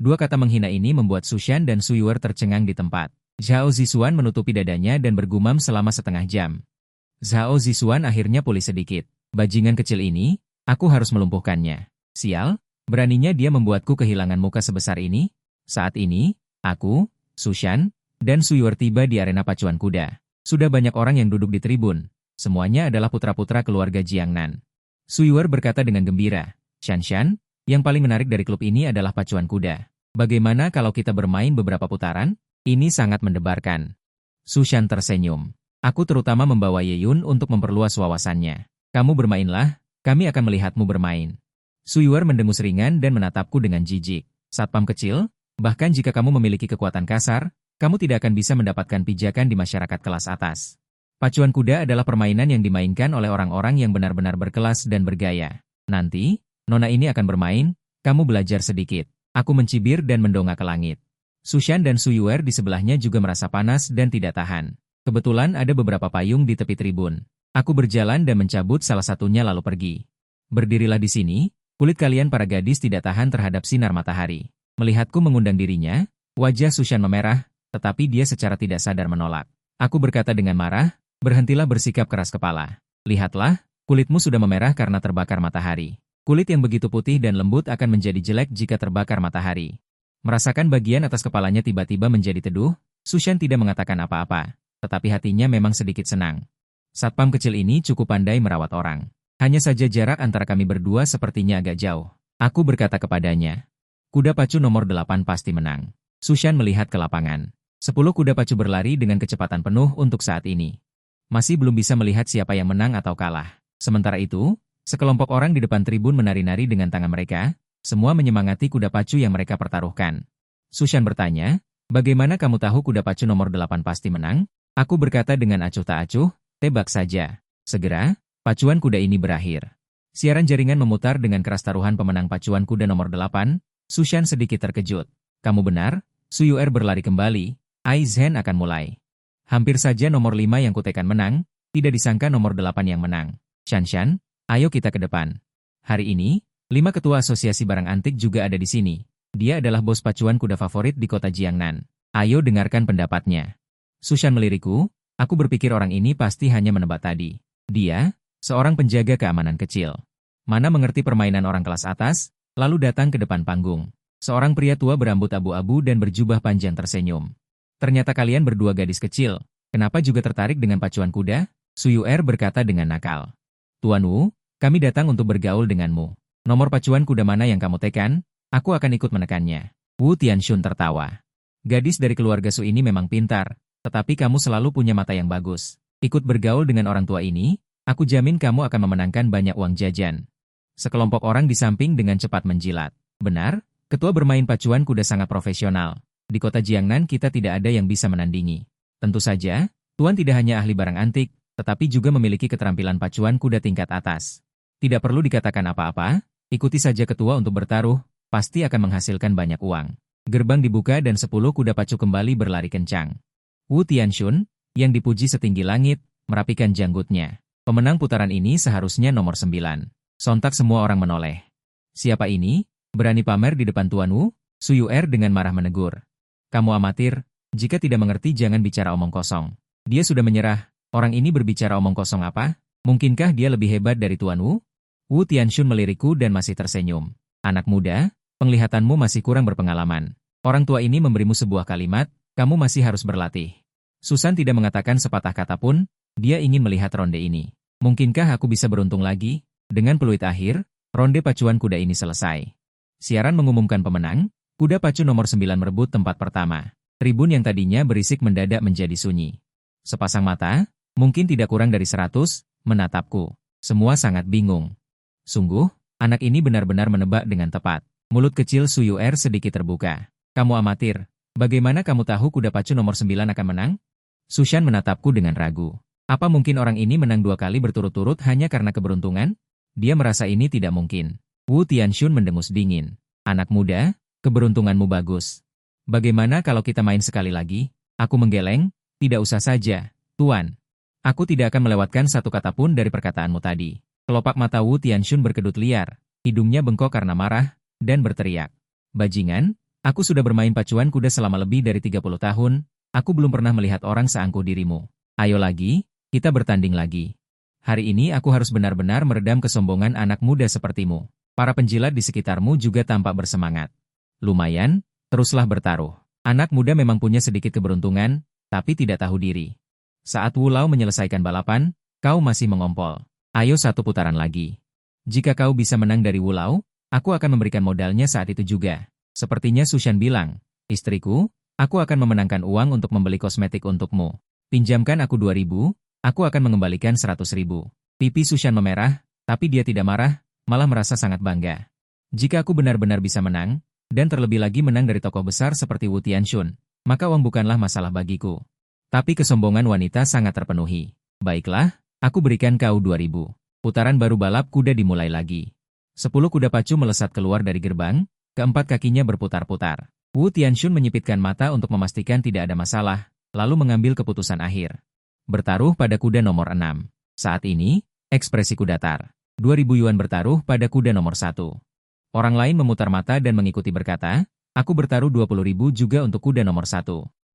2 kata menghina ini membuat Sushan dan Su Yuer tercengang di tempat. Zhao Zishuan menutupi dadanya dan bergumam selama setengah jam. Zhao Zishuan akhirnya pulih sedikit. Bajingan kecil ini, aku harus melumpuhkannya. Sial, beraninya dia membuatku kehilangan muka sebesar ini. Saat ini, aku, Sushan, dan Su Yuer tiba di arena pacuan kuda. Sudah banyak orang yang duduk di tribun. Semuanya adalah putra-putra keluarga Jiangnan. Su Yuer berkata dengan gembira, Shanshan, yang paling menarik dari klub ini adalah pacuan kuda. Bagaimana kalau kita bermain beberapa putaran? Ini sangat mendebarkan. Sushan tersenyum. Aku terutama membawa Ye Yun untuk memperluas wawasannya. Kamu bermainlah, kami akan melihatmu bermain. Su Yuer mendengus ringan dan menatapku dengan jijik. Satpam kecil, bahkan jika kamu memiliki kekuatan kasar, kamu tidak akan bisa mendapatkan pijakan di masyarakat kelas atas. Pacuan kuda adalah permainan yang dimainkan oleh orang-orang yang benar-benar berkelas dan bergaya. Nanti, nona ini akan bermain, kamu belajar sedikit. Aku mencibir dan mendongak ke langit. Sushan dan Su Yuer di sebelahnya juga merasa panas dan tidak tahan. Kebetulan ada beberapa payung di tepi tribun. Aku berjalan dan mencabut salah satunya lalu pergi. Berdirilah di sini, kulit kalian para gadis tidak tahan terhadap sinar matahari. Melihatku mengundang dirinya, wajah Sushan memerah, tetapi dia secara tidak sadar menolak. Aku berkata dengan marah, berhentilah bersikap keras kepala. Lihatlah, kulitmu sudah memerah karena terbakar matahari. Kulit yang begitu putih dan lembut akan menjadi jelek jika terbakar matahari. Merasakan bagian atas kepalanya tiba-tiba menjadi teduh, Sushan tidak mengatakan apa-apa, tetapi hatinya memang sedikit senang. Satpam kecil ini cukup pandai merawat orang. Hanya saja jarak antara kami berdua sepertinya agak jauh. Aku berkata kepadanya, kuda pacu nomor 8 pasti menang. Sushan melihat ke lapangan. 10 kuda pacu berlari dengan kecepatan penuh untuk saat ini. Masih belum bisa melihat siapa yang menang atau kalah. Sementara itu, sekelompok orang di depan tribun menari-nari dengan tangan mereka, semua menyemangati kuda pacu yang mereka pertaruhkan. Sushan bertanya, Bagaimana kamu tahu kuda pacu nomor 8 pasti menang? Aku berkata dengan acuh tak acuh, tebak saja. Segera, pacuan kuda ini berakhir. Siaran jaringan memutar dengan keras taruhan pemenang pacuan kuda nomor 8, Sushan sedikit terkejut. Kamu benar, Suyuer berlari kembali, Aizen akan mulai. Hampir saja nomor 5 yang kutekan menang, tidak disangka nomor 8 yang menang. Shanshan, ayo kita ke depan. Hari ini, 5 ketua asosiasi barang antik juga ada di sini. Dia adalah bos pacuan kuda favorit di kota Jiangnan. Ayo dengarkan pendapatnya. Sushan melirikku, aku berpikir orang ini pasti hanya menebak tadi. Dia, seorang penjaga keamanan kecil. Mana mengerti permainan orang kelas atas, lalu datang ke depan panggung. Seorang pria tua berambut abu-abu dan berjubah panjang tersenyum. Ternyata kalian berdua gadis kecil. Kenapa juga tertarik dengan pacuan kuda? Suyuer berkata dengan nakal. Tuan Wu, kami datang untuk bergaul denganmu. Nomor pacuan kuda mana yang kamu tekan? Aku akan ikut menekannya. Wu Tianxun tertawa. Gadis dari keluarga Su ini memang pintar, tetapi kamu selalu punya mata yang bagus. Ikut bergaul dengan orang tua ini, aku jamin kamu akan memenangkan banyak uang jajan. Sekelompok orang di samping dengan cepat menjilat. Benar, ketua bermain pacuan kuda sangat profesional. Di kota Jiangnan kita tidak ada yang bisa menandingi. Tentu saja, Tuan tidak hanya ahli barang antik, tetapi juga memiliki keterampilan pacuan kuda tingkat atas. Tidak perlu dikatakan apa-apa, ikuti saja ketua untuk bertaruh, pasti akan menghasilkan banyak uang. Gerbang dibuka dan 10 kuda pacu kembali berlari kencang. Wu Tianxun, yang dipuji setinggi langit, merapikan janggutnya. Pemenang putaran ini seharusnya nomor 9. Sontak semua orang menoleh. Siapa ini? Berani pamer di depan Tuan Wu? Suyuer dengan marah menegur. Kamu amatir, jika tidak mengerti jangan bicara omong kosong. Dia sudah menyerah, orang ini berbicara omong kosong apa? Mungkinkah dia lebih hebat dari Tuan Wu? Wu Tianxun melirikku dan masih tersenyum. Anak muda, penglihatanmu masih kurang berpengalaman. Orang tua ini memberimu sebuah kalimat, kamu masih harus berlatih. Susan tidak mengatakan sepatah kata pun, dia ingin melihat ronde ini. Mungkinkah aku bisa beruntung lagi? Dengan peluit akhir, ronde pacuan kuda ini selesai. Siaran mengumumkan pemenang, kuda pacu nomor 9 merebut tempat pertama. Tribun yang tadinya berisik mendadak menjadi sunyi. Sepasang mata, mungkin tidak kurang dari 100, menatapku. Semua sangat bingung. Sungguh, anak ini benar-benar menebak dengan tepat. Mulut kecil Suyuer sedikit terbuka. Kamu amatir, bagaimana kamu tahu kuda pacu nomor 9 akan menang? Sushan menatapku dengan ragu. Apa mungkin orang ini menang 2 kali berturut-turut hanya karena keberuntungan? Dia merasa ini tidak mungkin. Wu Tianxun mendengus dingin. Anak muda, keberuntunganmu bagus. Bagaimana kalau kita main sekali lagi? Aku menggeleng, tidak usah saja, Tuan. Aku tidak akan melewatkan satu kata pun dari perkataanmu tadi. Kelopak mata Wu Tianxun berkedut liar, hidungnya bengkok karena marah, dan berteriak. Bajingan, aku sudah bermain pacuan kuda selama lebih dari 30 tahun, aku belum pernah melihat orang seangkuh dirimu. Ayo lagi, kita bertanding lagi. Hari ini aku harus benar-benar meredam kesombongan anak muda sepertimu. Para penjilat di sekitarmu juga tampak bersemangat. Lumayan, teruslah bertaruh. Anak muda memang punya sedikit keberuntungan, tapi tidak tahu diri. Saat Wu Lao menyelesaikan balapan, kau masih mengompol. Ayo satu putaran lagi. Jika kau bisa menang dari Wu Lao, aku akan memberikan modalnya saat itu juga. Sepertinya Sushan bilang, istriku, aku akan memenangkan uang untuk membeli kosmetik untukmu. Pinjamkan aku 2.000, aku akan mengembalikan 100.000. Pipi Sushan memerah, tapi dia tidak marah, malah merasa sangat bangga. Jika aku benar-benar bisa menang, dan terlebih lagi menang dari tokoh besar seperti Wu Tianxun, maka uang bukanlah masalah bagiku. Tapi kesombongan wanita sangat terpenuhi. Baiklah, aku berikan kau 2.000. Putaran baru balap kuda dimulai lagi. 10 kuda pacu melesat keluar dari gerbang, keempat kakinya berputar-putar. Wu Tianxun menyipitkan mata untuk memastikan tidak ada masalah, lalu mengambil keputusan akhir. Bertaruh pada kuda nomor 6. Saat ini, ekspresiku datar. 2.000 yuan bertaruh pada kuda nomor 1. Orang lain memutar mata dan mengikuti berkata, aku bertaruh 20.000 juga untuk kuda nomor 1.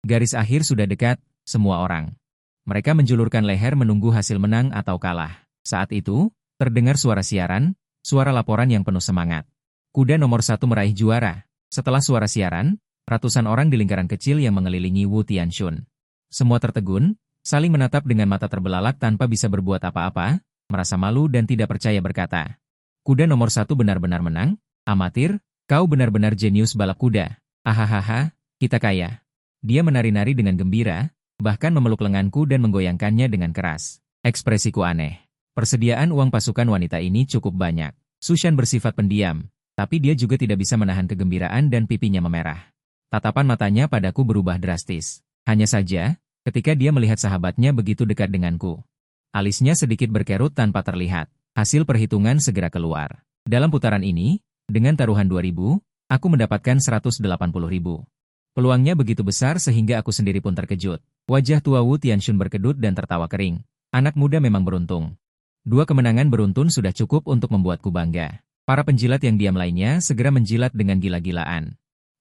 Garis akhir sudah dekat, semua orang. Mereka menjulurkan leher menunggu hasil menang atau kalah. Saat itu, terdengar suara siaran, suara laporan yang penuh semangat. Kuda nomor 1 meraih juara. Setelah suara siaran, ratusan orang di lingkaran kecil yang mengelilingi Wu Tianxun. Semua tertegun, saling menatap dengan mata terbelalak tanpa bisa berbuat apa-apa, merasa malu dan tidak percaya berkata. Kuda nomor 1 benar-benar menang? Amatir, kau benar-benar jenius balap kuda. Hahaha, kita kaya. Dia menari-nari dengan gembira, bahkan memeluk lenganku dan menggoyangkannya dengan keras. Ekspresiku aneh. Persediaan uang pasukan wanita ini cukup banyak. Sushan bersifat pendiam, tapi dia juga tidak bisa menahan kegembiraan dan pipinya memerah. Tatapan matanya padaku berubah drastis. Hanya saja, ketika dia melihat sahabatnya begitu dekat denganku. Alisnya sedikit berkerut tanpa terlihat. Hasil perhitungan segera keluar. Dalam putaran ini, dengan taruhan 2.000, aku mendapatkan 180.000. Peluangnya begitu besar sehingga aku sendiri pun terkejut. Wajah tua Wu Tianxun berkedut dan tertawa kering. Anak muda memang beruntung. 2 kemenangan beruntun sudah cukup untuk membuatku bangga. Para penjilat yang diam lainnya segera menjilat dengan gila-gilaan.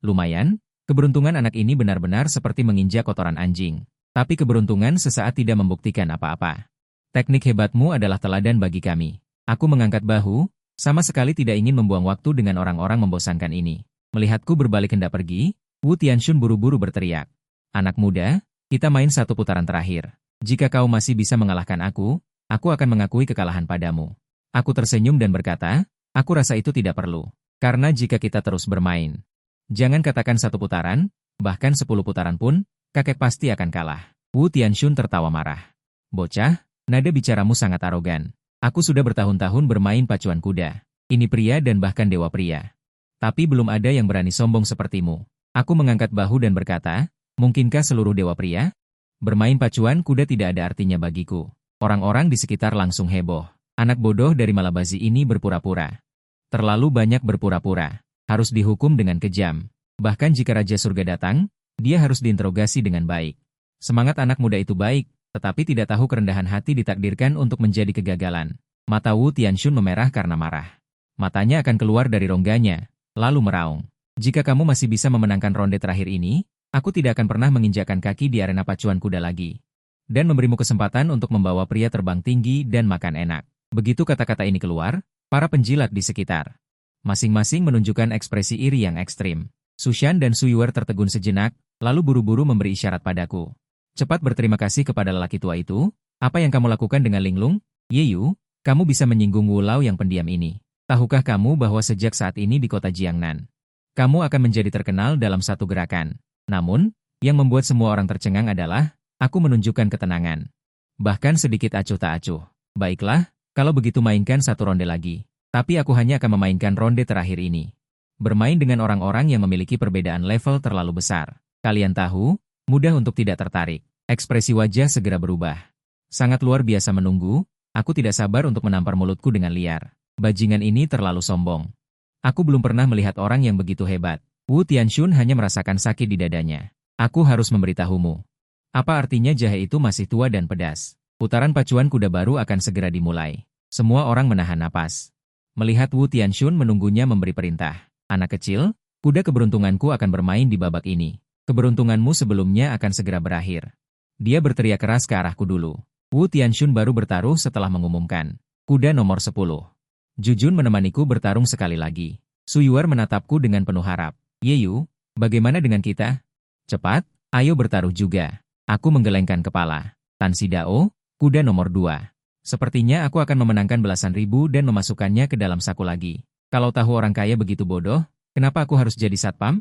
Lumayan, keberuntungan anak ini benar-benar seperti menginjak kotoran anjing. Tapi keberuntungan sesaat tidak membuktikan apa-apa. Teknik hebatmu adalah teladan bagi kami. Aku mengangkat bahu, sama sekali tidak ingin membuang waktu dengan orang-orang membosankan ini. Melihatku berbalik hendak pergi, Wu Tianxun buru-buru berteriak. Anak muda, kita main 1 putaran terakhir. Jika kau masih bisa mengalahkan aku akan mengakui kekalahan padamu. Aku tersenyum dan berkata, aku rasa itu tidak perlu. Karena jika kita terus bermain, jangan katakan 1 putaran, bahkan 10 putaran pun, kakek pasti akan kalah. Wu Tianxun tertawa marah. Bocah, nada bicaramu sangat arogan. Aku sudah bertahun-tahun bermain pacuan kuda. Ini pria dan bahkan dewa pria. Tapi belum ada yang berani sombong sepertimu. Aku mengangkat bahu dan berkata, mungkinkah seluruh dewa pria? Bermain pacuan kuda tidak ada artinya bagiku. Orang-orang di sekitar langsung heboh. Anak bodoh dari Malabazi ini berpura-pura. Terlalu banyak berpura-pura. Harus dihukum dengan kejam. Bahkan jika Raja Surga datang, dia harus diinterogasi dengan baik. Semangat anak muda itu baik, tetapi tidak tahu kerendahan hati ditakdirkan untuk menjadi kegagalan. Mata Wu Tianxun memerah karena marah. Matanya akan keluar dari rongganya, lalu meraung. Jika kamu masih bisa memenangkan ronde terakhir ini, aku tidak akan pernah menginjakkan kaki di arena pacuan kuda lagi. Dan memberimu kesempatan untuk membawa pria terbang tinggi dan makan enak. Begitu kata-kata ini keluar, para penjilat di sekitar masing-masing menunjukkan ekspresi iri yang ekstrim. Su Shan dan Su Yuer tertegun sejenak, lalu buru-buru memberi isyarat padaku. Cepat berterima kasih kepada lelaki tua itu. Apa yang kamu lakukan dengan Linglung? Ye Yu, kamu bisa menyinggung Wu Lao yang pendiam ini. Tahukah kamu bahwa sejak saat ini di kota Jiangnan, kamu akan menjadi terkenal dalam satu gerakan. Namun, yang membuat semua orang tercengang adalah, aku menunjukkan ketenangan. Bahkan sedikit acuh tak acuh. Baiklah, kalau begitu mainkan 1 ronde lagi. Tapi aku hanya akan memainkan ronde terakhir ini. Bermain dengan orang-orang yang memiliki perbedaan level terlalu besar. Kalian tahu, mudah untuk tidak tertarik. Ekspresi wajah segera berubah. Sangat luar biasa menunggu, aku tidak sabar untuk menampar mulutku dengan liar. Bajingan ini terlalu sombong. Aku belum pernah melihat orang yang begitu hebat. Wu Tianxun hanya merasakan sakit di dadanya. Aku harus memberitahumu. Apa artinya jahe itu masih tua dan pedas? Putaran pacuan kuda baru akan segera dimulai. Semua orang menahan napas. Melihat Wu Tianxun menunggunya memberi perintah. Anak kecil, kuda keberuntunganku akan bermain di babak ini. Keberuntunganmu sebelumnya akan segera berakhir. Dia berteriak keras ke arahku dulu. Wu Tianxun baru bertaruh setelah mengumumkan. Kuda nomor 10. Jujun menemaniku bertarung sekali lagi. Su Yuer menatapku dengan penuh harap. Ye Yu, bagaimana dengan kita? Cepat, ayo bertaruh juga. Aku menggelengkan kepala. Tan Xidao, kuda nomor 2. Sepertinya aku akan memenangkan belasan ribu dan memasukkannya ke dalam saku lagi. Kalau tahu orang kaya begitu bodoh, kenapa aku harus jadi satpam?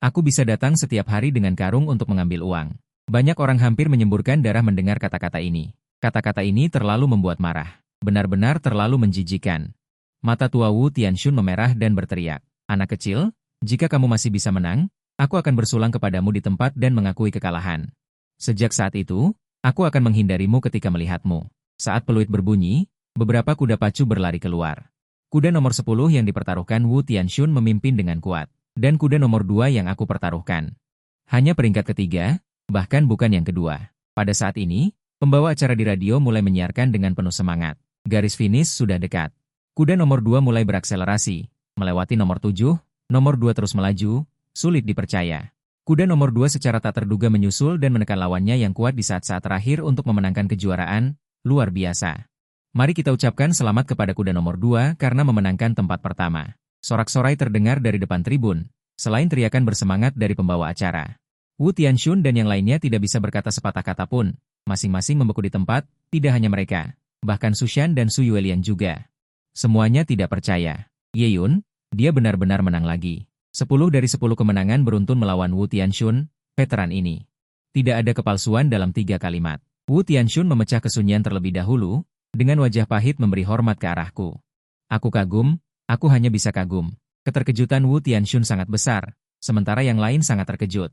Aku bisa datang setiap hari dengan karung untuk mengambil uang. Banyak orang hampir menyemburkan darah mendengar kata-kata ini. Kata-kata ini terlalu membuat marah. Benar-benar terlalu menjijikan. Mata tua Wu Tianxun memerah dan berteriak. Anak kecil, jika kamu masih bisa menang, aku akan bersulang kepadamu di tempat dan mengakui kekalahan. Sejak saat itu, aku akan menghindarimu ketika melihatmu. Saat peluit berbunyi, beberapa kuda pacu berlari keluar. Kuda nomor 10 yang dipertaruhkan Wu Tianxun memimpin dengan kuat. Dan kuda nomor 2 yang aku pertaruhkan. Hanya peringkat ketiga, bahkan bukan yang kedua. Pada saat ini, pembawa acara di radio mulai menyiarkan dengan penuh semangat. Garis finish sudah dekat. Kuda nomor 2 mulai berakselerasi, melewati nomor 7, nomor 2 terus melaju, sulit dipercaya. Kuda nomor 2 secara tak terduga menyusul dan menekan lawannya yang kuat di saat-saat terakhir untuk memenangkan kejuaraan, luar biasa. Mari kita ucapkan selamat kepada kuda nomor 2 karena memenangkan tempat pertama. Sorak-sorai terdengar dari depan tribun, selain teriakan bersemangat dari pembawa acara. Wu Tianxun dan yang lainnya tidak bisa berkata sepatah kata pun, masing-masing membeku di tempat, tidak hanya mereka, bahkan Su Shan dan Su Yuelian juga. Semuanya tidak percaya. Ye Yun, dia benar-benar menang lagi. 10 dari 10 kemenangan beruntun melawan Wu Tianxun, veteran ini. Tidak ada kepalsuan dalam 3 kalimat. Wu Tianxun memecah kesunyian terlebih dahulu, dengan wajah pahit memberi hormat ke arahku. Aku kagum, aku hanya bisa kagum. Keterkejutan Wu Tianxun sangat besar, sementara yang lain sangat terkejut.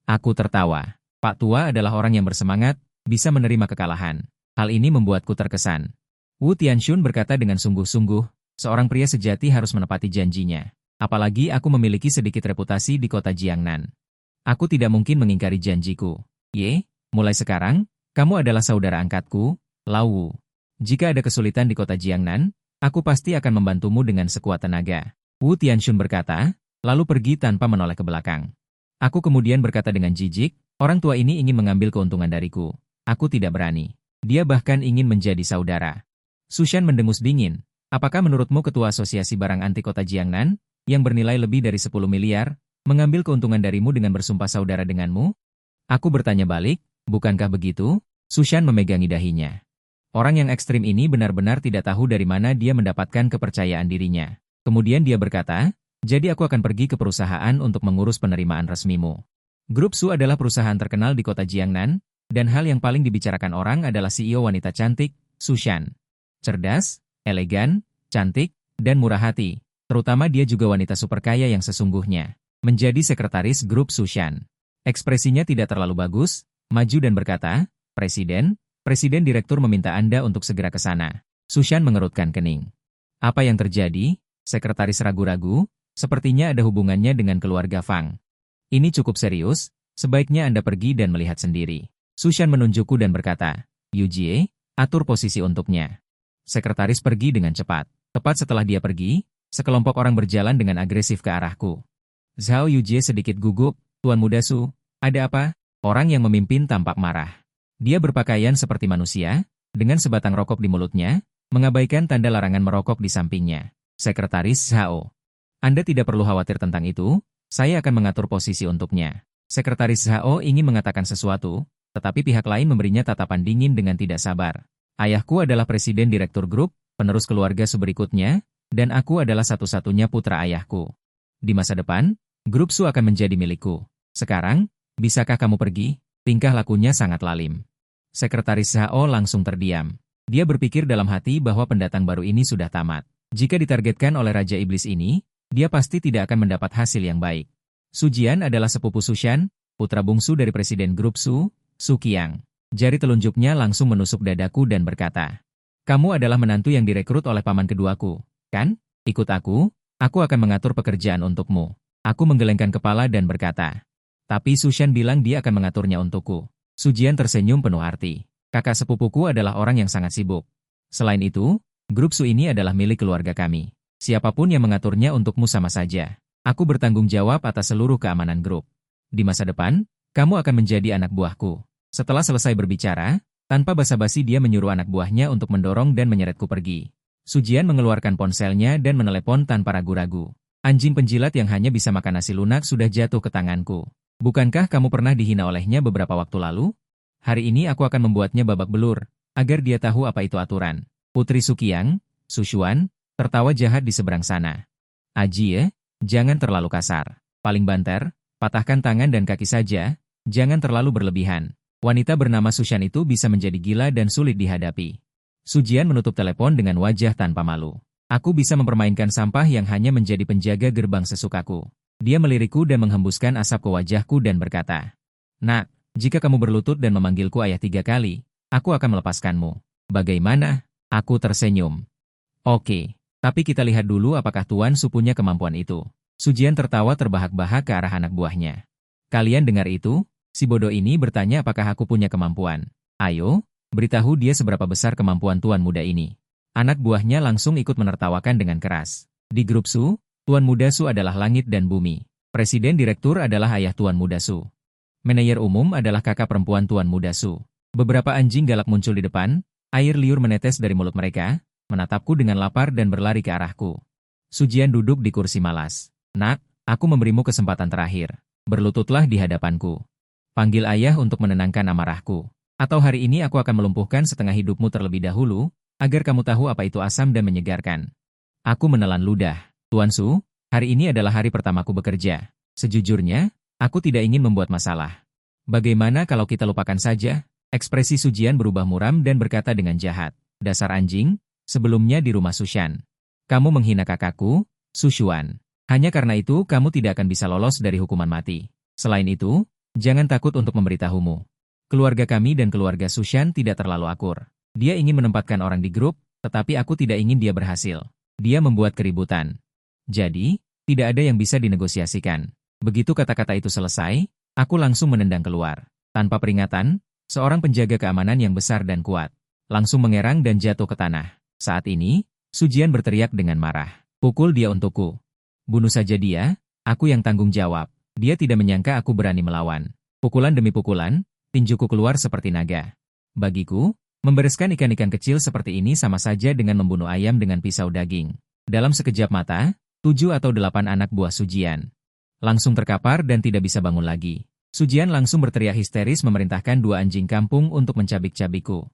Aku tertawa. Pak Tua adalah orang yang bersemangat, bisa menerima kekalahan. Hal ini membuatku terkesan. Wu Tianxun berkata dengan sungguh-sungguh, seorang pria sejati harus menepati janjinya. Apalagi aku memiliki sedikit reputasi di kota Jiangnan. Aku tidak mungkin mengingkari janjiku. Mulai sekarang, kamu adalah saudara angkatku, Lao Wu. Jika ada kesulitan di kota Jiangnan, aku pasti akan membantumu dengan sekuat tenaga. Wu Tianxun berkata, lalu pergi tanpa menoleh ke belakang. Aku kemudian berkata dengan jijik, orang tua ini ingin mengambil keuntungan dariku. Aku tidak berani. Dia bahkan ingin menjadi saudara. Su Shan mendengus dingin. Apakah menurutmu ketua asosiasi barang anti kota Jiangnan, yang bernilai lebih dari 10 miliar, mengambil keuntungan darimu dengan bersumpah saudara denganmu? Aku bertanya balik, bukankah begitu? Su Shan memegangi dahinya. Orang yang ekstrim ini benar-benar tidak tahu dari mana dia mendapatkan kepercayaan dirinya. Kemudian dia berkata, jadi aku akan pergi ke perusahaan untuk mengurus penerimaan resmimu. Grup Su adalah perusahaan terkenal di kota Jiangnan, dan hal yang paling dibicarakan orang adalah CEO wanita cantik, Su Shan. Cerdas, elegan, cantik, dan murah hati. Terutama dia juga wanita super kaya yang sesungguhnya. Menjadi sekretaris grup Su Shan. Ekspresinya tidak terlalu bagus, maju dan berkata, Presiden Direktur meminta Anda untuk segera ke sana. Su Shan mengerutkan kening. Apa yang terjadi? Sekretaris ragu-ragu, sepertinya ada hubungannya dengan keluarga Fang. Ini cukup serius, sebaiknya Anda pergi dan melihat sendiri. Su Shan menunjukku dan berkata, Yu Jie, atur posisi untuknya. Sekretaris pergi dengan cepat. Tepat setelah dia pergi, sekelompok orang berjalan dengan agresif ke arahku. Zhao Yujie sedikit gugup, Tuan Muda Su, ada apa? Orang yang memimpin tampak marah. Dia berpakaian seperti manusia, dengan sebatang rokok di mulutnya, mengabaikan tanda larangan merokok di sampingnya. Sekretaris Zhao. Anda tidak perlu khawatir tentang itu, saya akan mengatur posisi untuknya. Sekretaris Zhao ingin mengatakan sesuatu, tetapi pihak lain memberinya tatapan dingin dengan tidak sabar. Ayahku adalah presiden direktur grup, penerus keluarga berikutnya, dan aku adalah satu-satunya putra ayahku. Di masa depan, grup Su akan menjadi milikku. Sekarang, bisakah kamu pergi? Tingkah lakunya sangat lalim. Sekretaris Zhao langsung terdiam. Dia berpikir dalam hati bahwa pendatang baru ini sudah tamat. Jika ditargetkan oleh Raja Iblis ini, dia pasti tidak akan mendapat hasil yang baik. Su Jian adalah sepupu Su Shan, putra bungsu dari presiden grup Su, Su Qiang. Jari telunjuknya langsung menusuk dadaku dan berkata, kamu adalah menantu yang direkrut oleh paman keduaku, kan? Ikut aku akan mengatur pekerjaan untukmu. Aku menggelengkan kepala dan berkata, tapi Su Shan bilang dia akan mengaturnya untukku. Su Jian tersenyum penuh arti. Kakak sepupuku adalah orang yang sangat sibuk. Selain itu, grup Su ini adalah milik keluarga kami. Siapapun yang mengaturnya untukmu sama saja. Aku bertanggung jawab atas seluruh keamanan grup. Di masa depan, kamu akan menjadi anak buahku. Setelah selesai berbicara, tanpa basa-basi dia menyuruh anak buahnya untuk mendorong dan menyeretku pergi. Su Jian mengeluarkan ponselnya dan menelepon tanpa ragu-ragu. Anjing penjilat yang hanya bisa makan nasi lunak sudah jatuh ke tanganku. Bukankah kamu pernah dihina olehnya beberapa waktu lalu? Hari ini aku akan membuatnya babak belur, agar dia tahu apa itu aturan. Putri Su Qiang, Su Xuan, tertawa jahat di seberang sana. Aji jangan terlalu kasar. Paling banter, patahkan tangan dan kaki saja, jangan terlalu berlebihan. Wanita bernama Su Shan itu bisa menjadi gila dan sulit dihadapi. Su Jian menutup telepon dengan wajah tanpa malu. Aku bisa mempermainkan sampah yang hanya menjadi penjaga gerbang sesukaku. Dia melirikku dan menghembuskan asap ke wajahku dan berkata, Nak, jika kamu berlutut dan memanggilku ayah 3 kali, aku akan melepaskanmu. Bagaimana? Aku tersenyum. Oke, tapi kita lihat dulu apakah Tuan Su punya kemampuan itu. Su Jian tertawa terbahak-bahak ke arah anak buahnya. Kalian dengar itu? Si bodoh ini bertanya apakah aku punya kemampuan. Ayo, beritahu dia seberapa besar kemampuan Tuan Muda ini. Anak buahnya langsung ikut menertawakan dengan keras. Di grup Su, Tuan Muda Su adalah langit dan bumi. Presiden Direktur adalah ayah Tuan Muda Su. Manajer umum adalah kakak perempuan Tuan Muda Su. Beberapa anjing galak muncul di depan, air liur menetes dari mulut mereka, menatapku dengan lapar dan berlari ke arahku. Su Jian duduk di kursi malas. Nak, aku memberimu kesempatan terakhir. Berlututlah di hadapanku. Panggil ayah untuk menenangkan amarahku. Atau hari ini aku akan melumpuhkan setengah hidupmu terlebih dahulu, agar kamu tahu apa itu asam dan menyegarkan. Aku menelan ludah. Tuan Su, hari ini adalah hari pertamaku bekerja. Sejujurnya, aku tidak ingin membuat masalah. Bagaimana kalau kita lupakan saja? Ekspresi Su Jian berubah muram dan berkata dengan jahat. Dasar anjing, sebelumnya di rumah Su Shan. Kamu menghina kakakku, Su Xuan. Hanya karena itu kamu tidak akan bisa lolos dari hukuman mati. Selain itu, jangan takut untuk memberitahumu. Keluarga kami dan keluarga Sushan tidak terlalu akur. Dia ingin menempatkan orang di grup, tetapi aku tidak ingin dia berhasil. Dia membuat keributan. Jadi, tidak ada yang bisa dinegosiasikan. Begitu kata-kata itu selesai, aku langsung menendang keluar. Tanpa peringatan, seorang penjaga keamanan yang besar dan kuat langsung mengerang dan jatuh ke tanah. Saat ini, Sujian berteriak dengan marah. Pukul dia untukku. Bunuh saja dia, aku yang tanggung jawab. Dia tidak menyangka aku berani melawan. Pukulan demi pukulan, tinjuku keluar seperti naga. Bagiku, membereskan ikan-ikan kecil seperti ini sama saja dengan membunuh ayam dengan pisau daging. Dalam sekejap mata, 7 atau 8 anak buah Sujian langsung terkapar dan tidak bisa bangun lagi. Sujian langsung berteriak histeris memerintahkan 2 anjing kampung untuk mencabik-cabikku.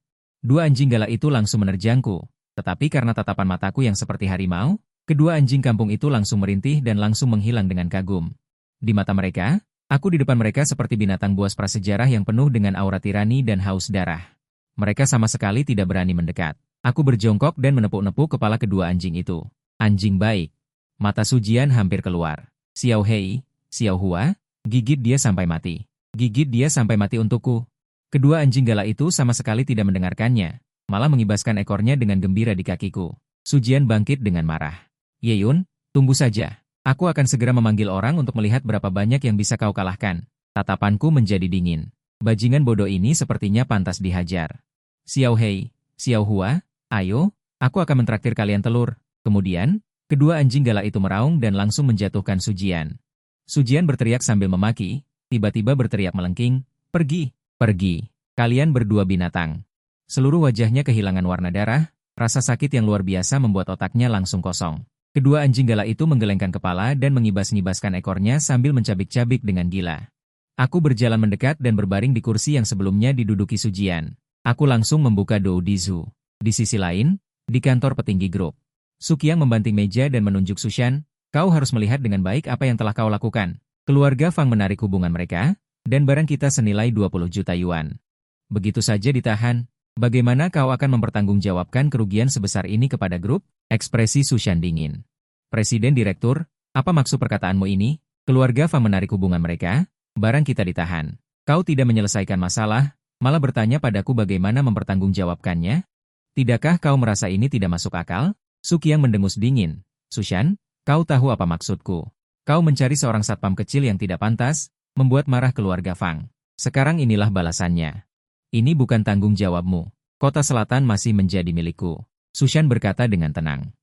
2 anjing galak itu langsung menerjangku, tetapi karena tatapan mataku yang seperti harimau, kedua anjing kampung itu langsung merintih dan langsung menghilang dengan kagum. Di mata mereka, aku di depan mereka seperti binatang buas prasejarah yang penuh dengan aura tirani dan haus darah. Mereka sama sekali tidak berani mendekat. Aku berjongkok dan menepuk-nepuk kepala kedua anjing itu. Anjing baik. Mata Sujian hampir keluar. Xiao Hei, Xiao Hua, gigit dia sampai mati. Gigit dia sampai mati untukku. Kedua anjing galak itu sama sekali tidak mendengarkannya, malah mengibaskan ekornya dengan gembira di kakiku. Sujian bangkit dengan marah. Yeyun, tunggu saja. Aku akan segera memanggil orang untuk melihat berapa banyak yang bisa kau kalahkan. Tatapanku menjadi dingin. Bajingan bodoh ini sepertinya pantas dihajar. Xiao Hei, Xiao Hua, ayo, aku akan mentraktir kalian telur. Kemudian, kedua anjing galak itu meraung dan langsung menjatuhkan Sujian. Sujian berteriak sambil memaki, tiba-tiba berteriak melengking, pergi, pergi, kalian berdua binatang. Seluruh wajahnya kehilangan warna darah, rasa sakit yang luar biasa membuat otaknya langsung kosong. Kedua anjing galak itu menggelengkan kepala dan mengibas-ngibaskan ekornya sambil mencabik-cabik dengan gila. Aku berjalan mendekat dan berbaring di kursi yang sebelumnya diduduki Sujian. Aku langsung membuka Dou Dizu. Di sisi lain, di kantor petinggi grup, Sukiang membanting meja dan menunjuk Sushan, kau harus melihat dengan baik apa yang telah kau lakukan. Keluarga Fang menarik hubungan mereka, dan barang kita senilai 20 juta yuan. Begitu saja ditahan, bagaimana kau akan mempertanggungjawabkan kerugian sebesar ini kepada grup? Ekspresi Sushan dingin. Presiden Direktur, apa maksud perkataanmu ini? Keluarga Fang menarik hubungan mereka, barang kita ditahan. Kau tidak menyelesaikan masalah, malah bertanya padaku bagaimana mempertanggungjawabkannya? Tidakkah kau merasa ini tidak masuk akal? Sukiang mendengus dingin. Sushan, kau tahu apa maksudku? Kau mencari seorang satpam kecil yang tidak pantas, membuat marah keluarga Fang. Sekarang inilah balasannya. Ini bukan tanggung jawabmu. Kota Selatan masih menjadi milikku. Sushan berkata dengan tenang.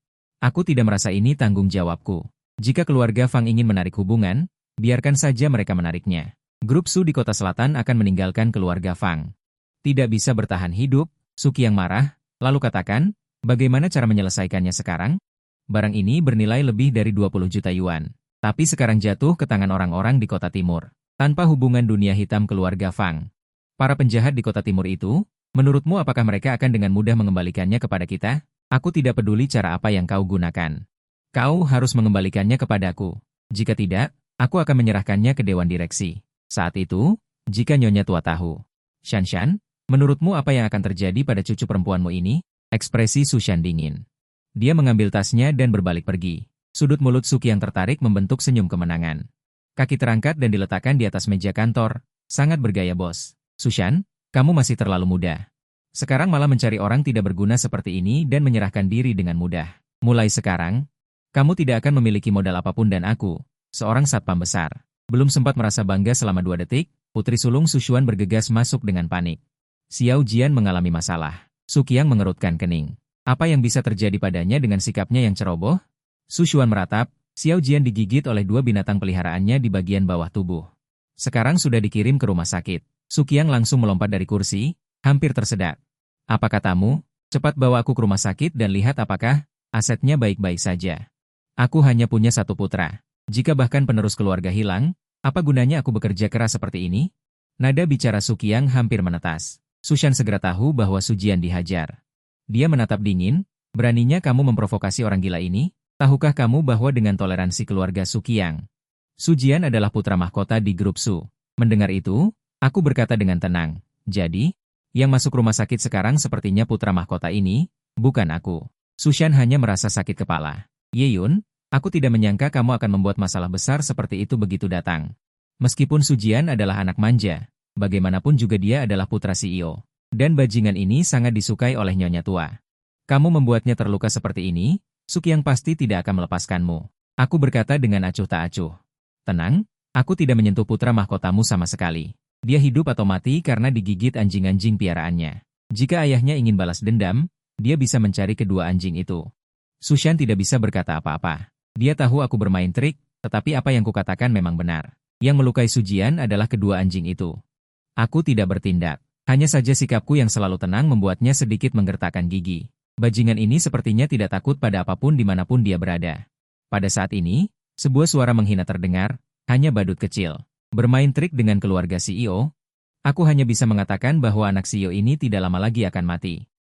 Aku tidak merasa ini tanggung jawabku. Jika keluarga Fang ingin menarik hubungan, biarkan saja mereka menariknya. Grup Su di Kota Selatan akan meninggalkan keluarga Fang. Tidak bisa bertahan hidup, Sukiang marah, lalu katakan, bagaimana cara menyelesaikannya sekarang? Barang ini bernilai lebih dari 20 juta yuan. Tapi sekarang jatuh ke tangan orang-orang di Kota Timur, tanpa hubungan dunia hitam keluarga Fang. Para penjahat di Kota Timur itu, menurutmu apakah mereka akan dengan mudah mengembalikannya kepada kita? Aku tidak peduli cara apa yang kau gunakan. Kau harus mengembalikannya kepadaku. Jika tidak, aku akan menyerahkannya ke Dewan Direksi. Saat itu, jika Nyonya tua tahu. Shanshan, menurutmu apa yang akan terjadi pada cucu perempuanmu ini? Ekspresi Sushan dingin. Dia mengambil tasnya dan berbalik pergi. Sudut mulut Suki yang tertarik membentuk senyum kemenangan. Kaki terangkat dan diletakkan di atas meja kantor. Sangat bergaya bos. Sushan, kamu masih terlalu muda. Sekarang malah mencari orang tidak berguna seperti ini dan menyerahkan diri dengan mudah. Mulai sekarang, kamu tidak akan memiliki modal apapun dan aku, seorang satpam besar. Belum sempat merasa bangga selama 2 detik, putri sulung Sushuan bergegas masuk dengan panik. Xiao Jian mengalami masalah. Sukiang mengerutkan kening. Apa yang bisa terjadi padanya dengan sikapnya yang ceroboh? Sushuan meratap, Xiao Jian digigit oleh 2 binatang peliharaannya di bagian bawah tubuh. Sekarang sudah dikirim ke rumah sakit. Sukiang langsung melompat dari kursi, hampir tersedak. Apa katamu? Cepat bawa aku ke rumah sakit dan lihat apakah asetnya baik-baik saja. Aku hanya punya 1 putra. Jika bahkan penerus keluarga hilang, apa gunanya aku bekerja keras seperti ini? Nada bicara Sukiang hampir menetas. Sushan segera tahu bahwa Sujian dihajar. Dia menatap dingin, beraninya kamu memprovokasi orang gila ini? Tahukah kamu bahwa dengan toleransi keluarga Sukiang, Sujian adalah putra mahkota di grup Su? Mendengar itu, aku berkata dengan tenang, jadi, yang masuk rumah sakit sekarang sepertinya putra mahkota ini, bukan aku. Sushan hanya merasa sakit kepala. Yeyun, Aku tidak menyangka kamu akan membuat masalah besar seperti itu begitu datang. Meskipun Sujian adalah anak manja, bagaimanapun juga dia adalah putra CEO. Dan bajingan ini sangat disukai oleh nyonya tua. Kamu membuatnya terluka seperti ini, Sukyang pasti tidak akan melepaskanmu. Aku berkata dengan acuh tak acuh. Tenang, aku tidak menyentuh putra mahkotamu sama sekali. Dia hidup atau mati karena digigit anjing-anjing piaraannya. Jika ayahnya ingin balas dendam, dia bisa mencari kedua anjing itu. Sushan tidak bisa berkata apa-apa. Dia tahu aku bermain trik, tetapi apa yang kukatakan memang benar. Yang melukai Sujian adalah kedua anjing itu. Aku tidak bertindak. Hanya saja sikapku yang selalu tenang membuatnya sedikit menggertakkan gigi. Bajingan ini sepertinya tidak takut pada apapun dimanapun dia berada. Pada saat ini, sebuah suara menghina terdengar, hanya badut kecil. Bermain trik dengan keluarga CEO? Aku hanya bisa mengatakan bahwa anak CEO ini tidak lama lagi akan mati.